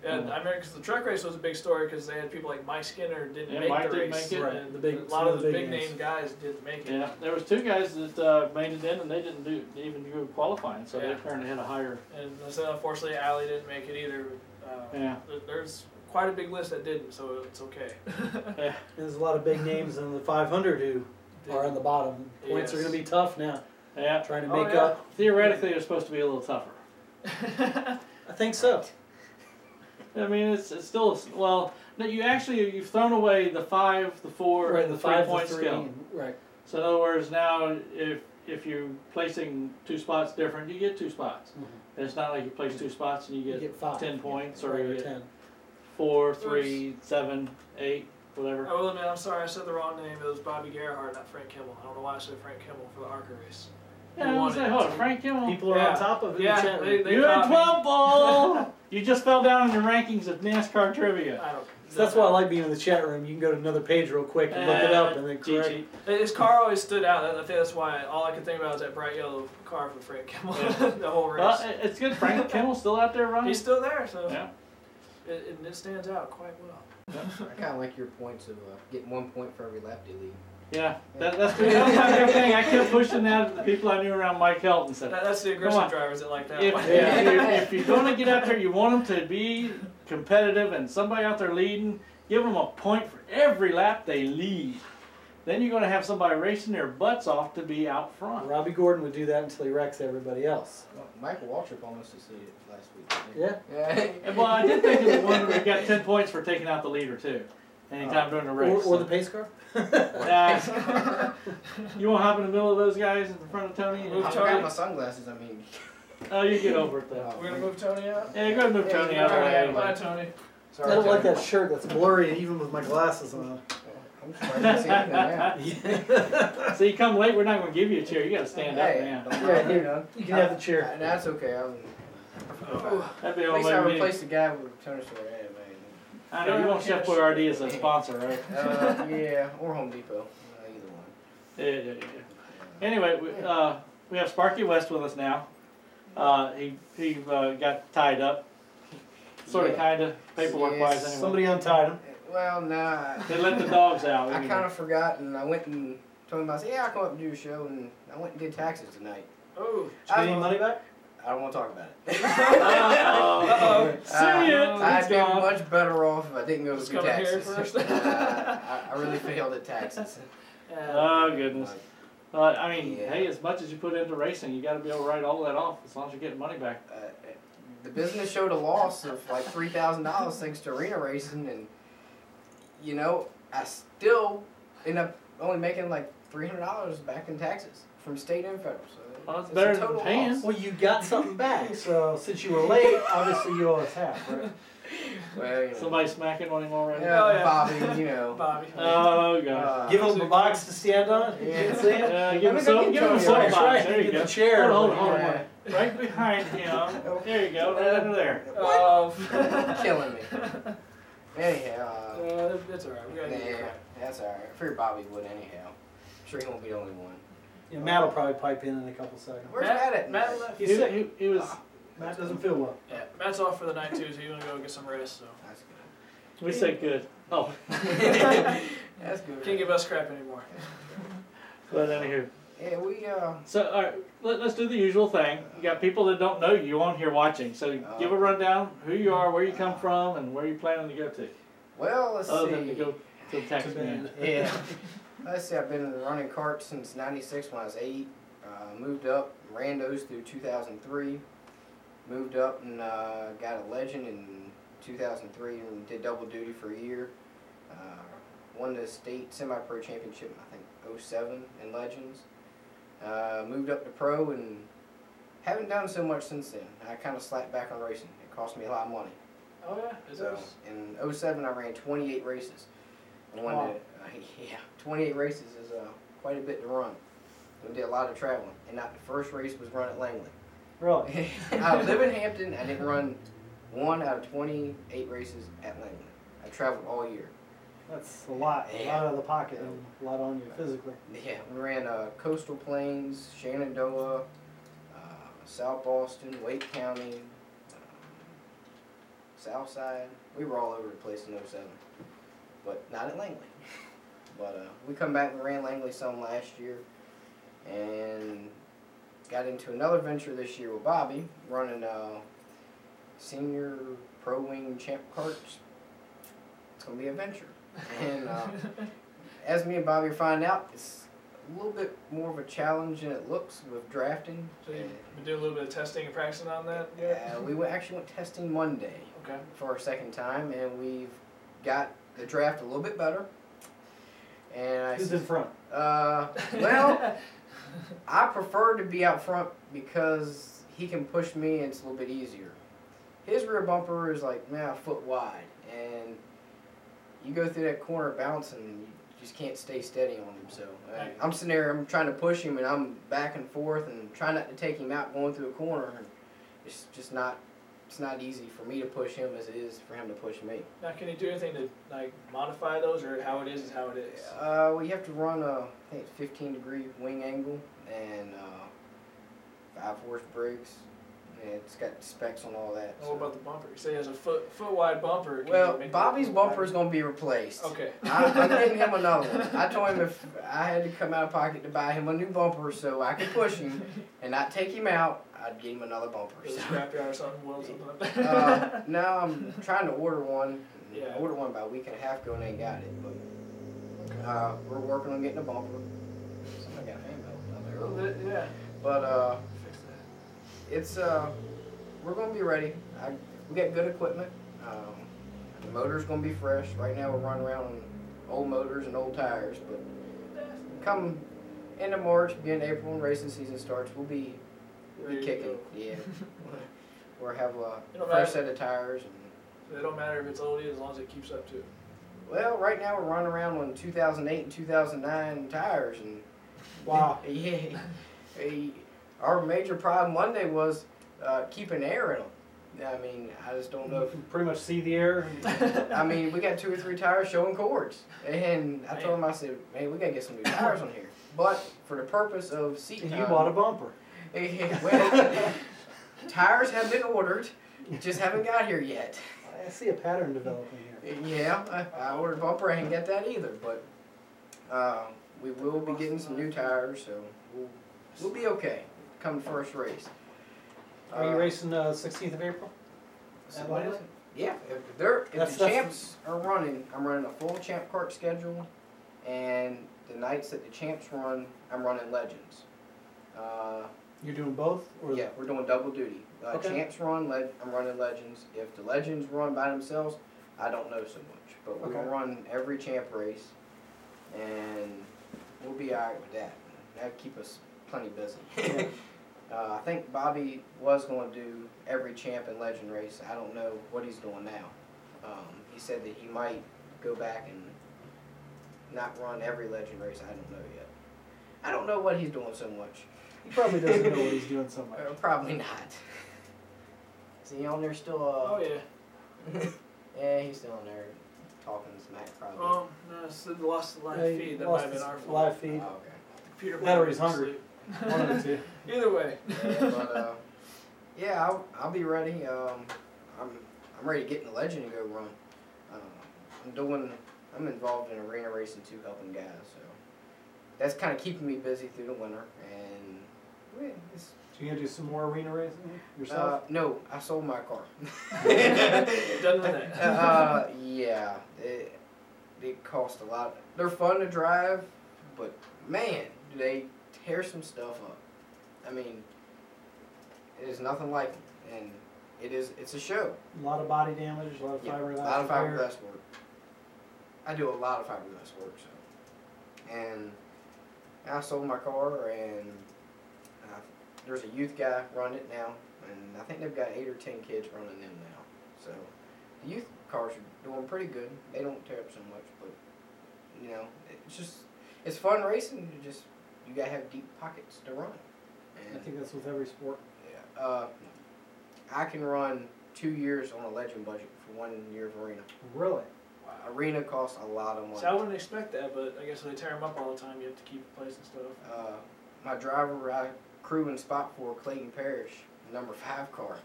And I remember because the truck race was a big story because they had people like Mike Skinner didn't make Mike the didn't race. make it. Right, And the a lot of the big names. name guys didn't make it. Yeah, there was 2 guys that made it in and they didn't even do qualifying, so they Yeah. apparently had a higher. And so unfortunately, Allie didn't make it either. Yeah. There's quite a big list that didn't, so it's okay. Yeah. There's a lot of big names in the 500 who are on the bottom. Points are Yes. going to be tough now. Yeah. Trying to Oh, make yeah. up. Theoretically, they're supposed to be a little tougher. I think so. I mean, it's still well. No, you've thrown away the 5, the 4, Right, and the the 5 3-point to 3. skill. Right. So in other words, now if you're placing 2 spots different, you get 2 spots. Mhm. It's not like you place 2 spots and you You get get 5. 10 points, or Right, you or get 10. 4, 3, 7, 8, whatever. I will admit, I'm sorry, I said the wrong name. It was Bobby Gerhardt, not Frank Kimmel. I don't know why I said Frank Kimmel for the ARCA race. Yeah, I was say, hold on, Frank Kimmel. People are Yeah. on top of it. Yeah, in the chat room. they You're caught in me. 12 ball. You just fell down in the rankings of NASCAR trivia. I don't. So that's why I like being in the chat room. You can go to another page real quick and look it up and then correct. GG. His car always stood out. I think that's why all I could think about was that bright yellow car for Frank Kimmel the whole race. Well, it's good. Frank Kimmel's still out there running. He's still there, so Yeah. it stands out quite well. I kind of like your points of getting 1 point for every lap they lead. Yeah, that's good. That was my big thing. I kept pushing that to the people I knew around Mike Helton. Said, That's the Come aggressive on. drivers that like that if, one. if you're going to get out there, you want them to be competitive, and somebody out there leading, give them a point for every lap they lead. Then you're going to have somebody racing their butts off to be out front. Robbie Gordon would do that until he wrecks everybody else. Well, Michael Waltrip almost succeeded last week. Yeah. Yeah. And, well, I did think of the one where we got 10 points for taking out the leader too. Anytime during the race. Or the pace car. You won't hop in the middle of those guys in front of Tony? Move I Tony. forgot my sunglasses. I mean. Oh, you get over it though. We're gonna move Tony out. Yeah, go ahead and move Yeah, Tony you out. know, Right. Bye, Tony. I Sorry, don't like Tony. that shirt that's blurry even with my glasses on. I'm surprised I didn't see anything now. So you come late, we're not going to give you a chair. You got to stand up Hey, now. don't Yeah, mind, here. you know. You can have the chair. That's okay. That'd be At all least I maybe. replaced the guy with a toner store. Yeah, I know you want Chef Boyardee as a sponsor, right? yeah, or Home Depot. Either one. Yeah. Anyway, we have Sparky West with us now. He got tied up, sort of, Yeah. kind of, paperwork wise. Yes. Anyway, Somebody untied him. Well, nah. they let the dogs out. I anyway. kind of forgot, and I went and told him, I said, yeah, I'll come up and do a show, and I went and did taxes tonight. Oh. Did you get any money back? I don't want to talk about it. Uh-oh. See it. I'd It's be gone. much better off if I didn't go Just do coming here taxes. first. I really failed at taxes. Oh goodness. I mean, Yeah. hey, as much as you put into racing, you got to be able to write all that off as long as you're getting money back. The business showed a loss of like $3,000 thanks to arena racing, and you know, I still end up only making like $300 back in taxes from state and federal. So Well, it's a better than total paying. loss. Well, you got something back. So since you were late, obviously you owe us half, right? Well, you know. Somebody smacking on him already? Yeah, Oh, yeah. Bobby, you know. Bobby. Oh, gosh. Give him a box to stand on. You Yeah. can't see it. Give him some Tony soapbox. right. There you Get go. the chair. Hold on. Yeah. Right behind him. There you go. Right under there. Killing me. Anyhow, It's alright. We gotta get yeah, crap. that's alright. I figured Bobby would anyhow. I'm sure he won't be the only one. Yeah, Matt will probably pipe in a couple seconds. Where's Matt at? Matt left. He's sick. He was. Matt doesn't feel well. Yeah, Matt's off for the night too, so he's gonna go get some rest. So That's We said good. Oh. good. That's good. can't give us crap anymore. But anywho. Yeah, we So, all right, let's do the usual thing. You got people that don't know you on here watching. So give a rundown, who you are, where you come from, and where you planning to go to. well, let's Other see. than to go to the tax man. Yeah. Let's see, I've been in the running cart since '96 when I was 8. Moved up, ran those through 2003. Moved up and got a legend in 2003 and did double duty for a year. Won the state semi-pro championship, I think, '07 in legends. Moved up to pro and haven't done so much since then. I kind of slacked back on racing. It cost me a lot of money. Oh yeah, it So does. in '07 I ran 28 races. I won Wow. yeah, 28 races is quite a bit to run. We did a lot of traveling, and not the first race was run at Langley. Really? I live in Hampton. I didn't run 1 out of 28 races at Langley. I traveled all year. That's a lot. A lot out of the pocket and a lot on you physically. Yeah, we ran Coastal Plains, Shenandoah, South Boston, Wake County, South Side. We were all over the place in '07, but not at Langley. But we come back and ran Langley some last year, and got into another venture this year with Bobby, running senior pro wing champ carts. It's gonna be a venture, and as me and Bobby are finding out, it's a little bit more of a challenge than it looks with drafting. So you've been doing a little bit of testing and practicing on that? We actually went testing Monday Okay. for our second time, and we've got the draft a little bit better. And Who's in front? well, I prefer to be out front because he can push me and it's a little bit easier. His rear bumper is like a foot wide, and you go through that corner bouncing, you just can't stay steady on him. So I'm sitting there, I'm trying to push him, and I'm back and forth and trying not to take him out going through a corner. And it's just not. It's not easy for me to push him as it is for him to push me. Now, can you do anything to like modify those, or how it is how it is? Well, you have to run I think it's 15-degree wing angle and 5-horse brakes. And it's got specs on all that. What about the bumper? You say he has a foot wide bumper. Can Well, you make Bobby's it bumper is going to be replaced. Okay. I'm getting him another one. I told him if I had to come out of pocket to buy him a new bumper so I could push him and not take him out, I'd get him another bumper. Go to the scrapyard or something. Well, something. No, I'm trying to order one. Yeah. I ordered one about a week and a half ago and ain't got it. But we're working on getting a bumper. Somebody got a fan belt out there. Yeah. But Fix that. it's we're gonna be ready. We got good equipment. The motor's gonna be fresh. Right now we're running around on old motors and old tires, but come end of March, beginning of April, when racing season starts, we'll be Ready to kicking. go. Yeah, we'll have a It'll fresh matter. set of tires. And, So it don't matter if it's old as long as it keeps up too. well, right now we're running around on 2008 and 2009 tires, and Wow. yeah, our major problem Monday was keeping air in them. I mean, I just don't know if. You pretty much see the air. I mean, we got 2 or 3 tires showing cords, and I told him, I said, "Man, we gotta get some new tires on here." But for the purpose of seat And time, you bought a bumper. well, tires have been ordered, just haven't got here yet. I see a pattern developing here. Yeah, I ordered a bumper. I ain't got that either, but we will be getting some new tires, so we'll be okay come first race. Are you racing 16th of April? So At what Langley? is it? Yeah, if That's- the that's- champs are running, I'm running a full champ kart schedule, and the nights that the champs run, I'm running legends. You're doing both? Or Yeah, we're doing double duty. Okay. Champs run, I'm running legends. If the legends run by themselves, I don't know so much, but we're Okay. gonna run every champ race, and we'll be alright with that. That'll keep us plenty busy. I think Bobby was going to do every champ and legend race. I don't know what he's doing now. He said that he might go back and not run every Legend race. I don't know yet. I don't know what he's doing so much. He probably doesn't know what he's doing so much. Probably not. Is he on there still? Oh yeah. Yeah, he's still on there talking smack probably. No, it's lost the live Yeah, he feed. That lost might have been his our fault. live feed. Oh, okay. The computer That or might he's have hungry. been One of the two. asleep. Either way. Yeah, but yeah, I'll be ready. I'm ready to get in the Legend and go run. I'm involved in arena racing too, helping guys. So that's kind of keeping me busy through the winter. And yeah, it's, So you gonna do some more arena racing yourself? no, I sold my car. Done with that. Yeah, it cost a lot. They're fun to drive, but man, do they tear some stuff up. I mean, it is nothing like it, and it's a show. A lot of body damage, a lot of Yeah, fiberglass. a lot of repair. fiberglass work. I do a lot of fiberglass work, so. And I sold my car, and there's a youth guy running it now, and I think they've got 8 or 10 kids running them now. So the youth cars are doing pretty good. They don't tear up so much, but you know, it's fun racing. You gotta have deep pockets to run. I think that's with every sport. Yeah. I can run 2 years on a Legend budget for 1 year of arena. Really? Arena costs a lot of money. So I wouldn't expect that, but I guess they tear them up all the time. You have to keep replacing stuff. My driver I crew and spot for, Clayton Parrish, number 5 car.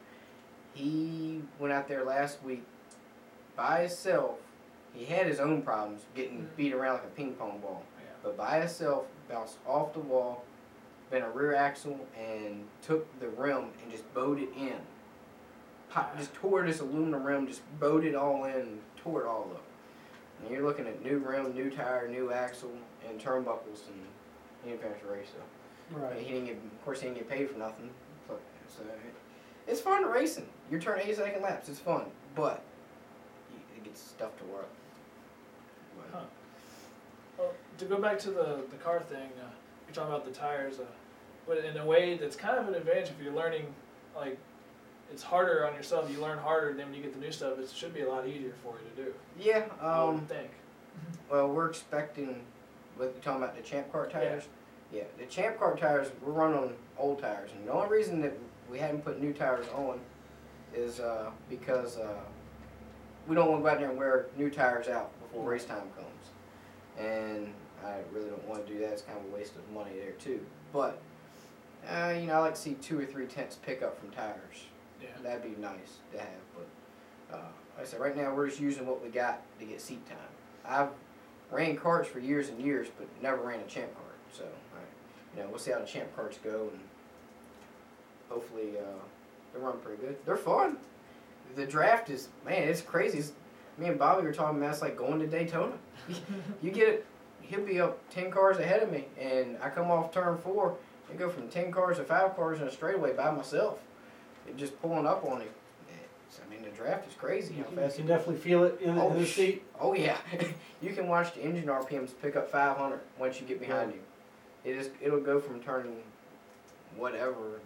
He went out there last week by himself. He had his own problems getting beat around like a ping pong ball. Yeah. But by himself, bounced off the wall, bent a rear axle, and took the rim and just bowed it in. Just tore this aluminum rim, just bowed it all in, tore it all up. And you're looking at new rim, new tire, new axle, and turnbuckles, and he didn't finish the race. So Right. he didn't get paid for nothing. But it's fun racing. You turn 8-second laps. It's fun, but it gets stuff to work. But, Huh. Well, to go back to the car thing, you're talking about the tires, but in a way that's kind of an advantage if you're learning, like, it's harder on yourself. You learn harder, then when you get the new stuff, it should be a lot easier for you to do. yeah. I would think. Well, we're expecting. What you're talking about, the Champ Car tires? Yeah, the Champ Car tires. We're running on old tires, and the only reason that we haven't put new tires on is because we don't want to go out there and wear new tires out before race time comes, and I really don't want to do that. It's kind of a waste of money there too. But you know, I like to see 2 or 3 tenths pickup from tires. Yeah. That'd be nice to have, but like I said, right now we're just using what we got to get seat time. I've ran karts for years and years, but never ran a Champ kart. So, we'll see how the Champ karts go, and hopefully they run pretty good. They're fun. The draft is, man, it's crazy. Me and Bobby were talking about it's like going to Daytona. You get it, he'll be up 10 cars ahead of me, and I come off turn 4 and go from 10 cars to 5 cars in a straightaway by myself. Just pulling up on him. I mean, the draft is crazy. You How can, fast you can definitely feel it in the seat. Oh yeah, you can watch the engine RPMs pick up 500 once you get behind you. It'll go from turning whatever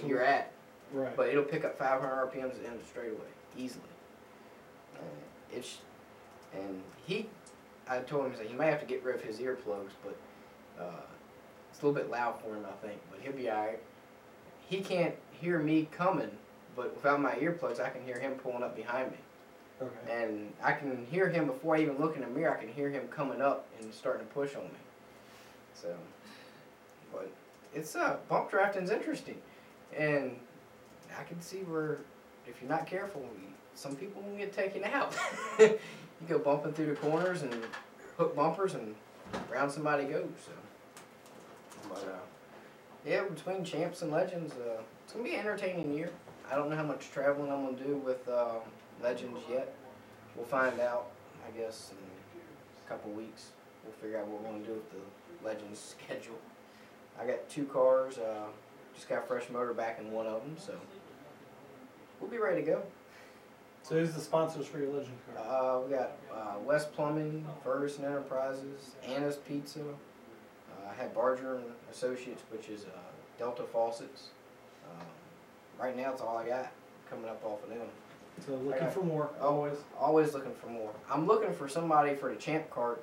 you're at, Right. but it'll pick up 500 RPMs at the end of the straightaway easily. I told him he may have to get rid of his earplugs, but it's a little bit loud for him, I think. But he'll be alright. He can't hear me coming, but without my earplugs, I can hear him pulling up behind me. Okay. And I can hear him before I even look in the mirror. I can hear him coming up and starting to push on me. So, but it's bump drafting's interesting, and I can see where if you're not careful, some people will get taken out. You go bumping through the corners and hook bumpers, and round somebody goes. So, but yeah, between Champs and Legends, it's gonna be an entertaining year. I don't know how much traveling I'm gonna do with Legends yet. We'll find out, I guess, in a couple weeks. We'll figure out what we're gonna do with the Legends schedule. I got 2 cars. Just got a fresh motor back in one of them, so we'll be ready to go. So who's the sponsors for your Legend car? We got West Plumbing, Ferguson Enterprises, Anna's Pizza. I had Barger and Associates, which is Delta Faucets. Right now, it's all I got coming up off of them. So looking for more, always. Always looking for more. I'm looking for somebody for the champ cart,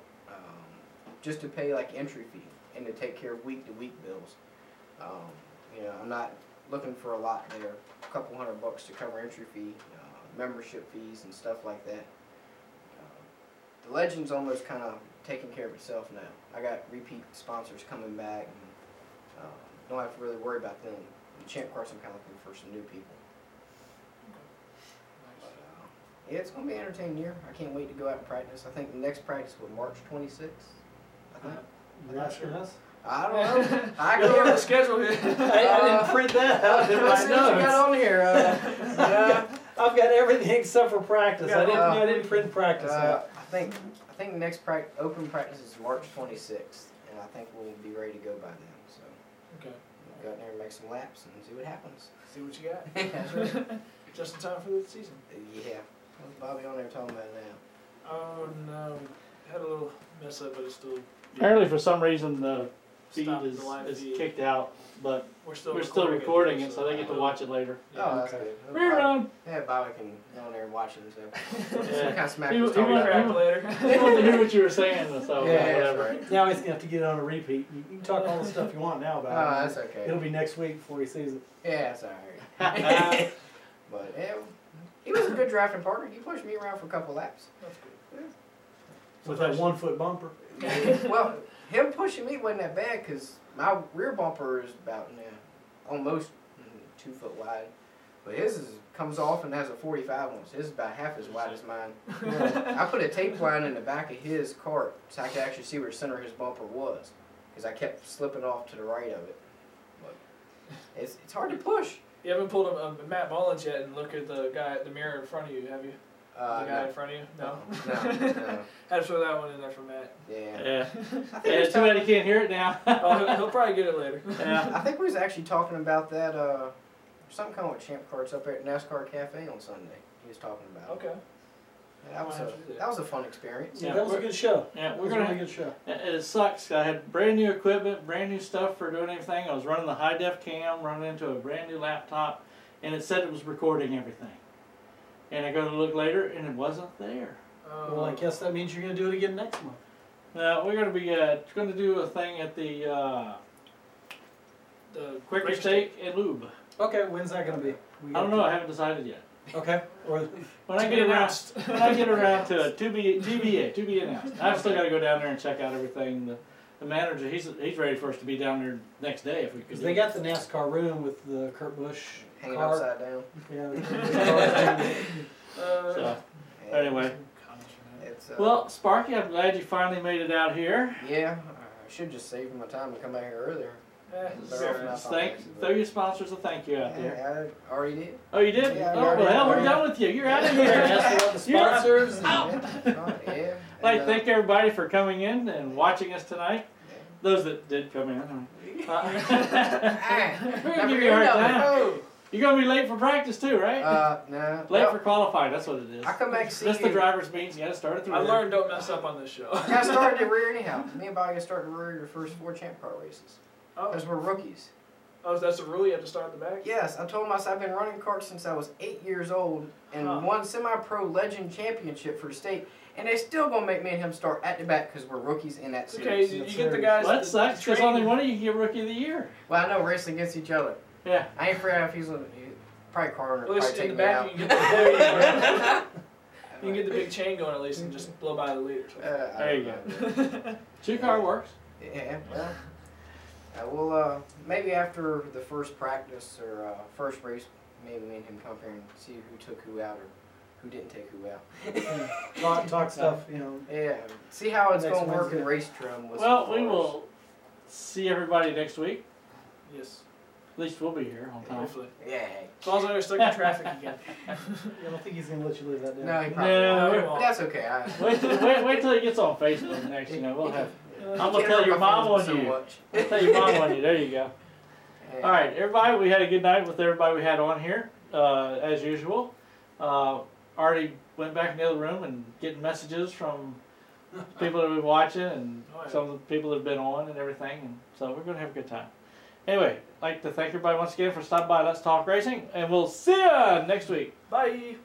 just to pay like entry fee and to take care of week-to-week bills. I'm not looking for a lot there. A couple $100 to cover entry fee, membership fees and stuff like that. The Legend's almost kind of taking care of itself now. I got repeat sponsors coming back, and don't have to really worry about them. The champ carts, I'm kind of looking for some new people. Yeah, it's going to be an entertaining year. I can't wait to go out and practice. I think the next practice was March 26th. I think. You asking us? I don't know. I We don't have the can't. schedule here. I didn't print that out in Let's my see what you notes. got on here. I've got everything except for practice. I didn't print practice out. I think the next open practice is March 26th, and I think we'll be ready to go by then. So Okay. we'll go out there and make some laps and see what happens. See what you got. Just in time for the season. Yeah. What's Bobby on there talking about now? Oh no, had a little mess up, but it's still. Apparently, for some reason, the feed Stopped is the live feed. kicked out, but We're still recording it, so they get to watch it later. Oh, that's okay. good. Rerun. Yeah, Bobby can go on there and watch it. So Yeah. kind of smack He was was- talking he about. was- later. I wanted to hear what you were saying, so Yeah, that's whatever. right. Now he's going to have to get it on a repeat. You can talk all the stuff you want now Oh, about it. that's okay. It'll be next week before he sees it. Yeah, that's alright. But yeah, he was a good drafting partner. He pushed me around for a couple laps. That's good. With that 1 foot bumper. Well, him pushing me wasn't that bad because my rear bumper is about almost 2 foot wide, but his comes off and has a 45 on it. So his is about half as wide as mine. I put a tape line in the back of his cart so I could actually see where the center of his bumper was because I kept slipping off to the right of it. But it's hard to push. You haven't pulled a Matt Mullins yet and look at the guy at the mirror in front of you, have you? The guy No. in front of you? No. No. Had to throw that one in there for Matt. Yeah. Yeah. I think, Yeah, it's too bad he can't hear it now. Oh, he'll probably get it later. Yeah. I think we was actually talking about that, something kind of with champ carts up at NASCAR Cafe on Sunday. He was talking about. Okay. Yeah, that was a fun experience. Yeah, Yeah, that was a good show. Yeah, That we're was a gonna. really good show. It sucks. I had brand new equipment, brand new stuff for doing everything. I was running the high def cam, running into a brand new laptop, and it said it was recording everything. And I go to look later, and it wasn't there. Well, I guess that means you're going to do it again next month. We're going to be going to do a thing at the Quicker Quick Steak and Lube. Okay, when's that going to be? I don't know. I haven't decided yet. Okay. Or When I get around to it, to be announced. I've still got to go down there and check out everything. The manager, he's ready for us to be down there next day if we could. they got the NASCAR room with the Kurt Busch Hanging car. upside down. Yeah. the Kurt Busch car. So anyway, It's, well, Sparky, I'm glad you finally made it out here. yeah, I should just save my time and come back here earlier. Throw your sponsors a thank you out there. Yeah, I already did. Oh, you did? Yeah, Oh, well, hell, we're already. done with you. You're out of Yeah, here. that's one of the You're out. sponsors. Yeah. Like, And, thank everybody for coming in and watching us tonight. Those that did come in. We're gonna give you a hard time. You're gonna be late for practice too, right? No. Late for qualifying. That's what it is. I come back to see That's you. the driver's meetings. You gotta start at the I rear. learned don't mess up on this show. I started at rear anyhow. Me and Bobby got started at rear the first 4 champ car races. Oh, Because we're rookies. that's a rule. You have to start at the back. Yes, I told myself I've been running karts since I was 8 years old and Huh. won semi-pro legend championship for the state. And they still gonna make me and him start at the back because we're rookies in that It's series. okay. You get the guys. Well, that sucks because train- only one of you can get Rookie of the Year. Well, I know racing against each other. Yeah. I ain't afraid if he's probably car At probably least take in the me back, out. you can get the you can get the big chain going at least and just blow by the leader. So. There you go. 2-car works. Yeah, well, I will, maybe after the first practice or first race, maybe me and him come here and see who took who out or who didn't take who out. Talk stuff, you know. Yeah, see how it's Next going to work Wednesday. in race trim. With Well, some we cars. will see everybody next week. Yes. At least we'll be here on time. Hopefully. Yeah. As long as I'm stuck in traffic again. I don't think he's going to let you live that down. No, he probably No, won't. he But won't. that's okay. Wait till he gets on Facebook next. You know, we'll have. I'm gonna Can't tell hurt your my mom feelings on so you. much. I'll tell your mom on you. There you go. Yeah. All right, everybody. We had a good night with everybody we had on here, as usual. Already went back in the other room and getting messages from people that have been watching and Oh, yeah. some of the people that have been on and everything. And so we're gonna have a good time. Anyway, I'd like to thank everybody once again for stopping by Let's Talk Racing, and we'll see ya next week. Bye.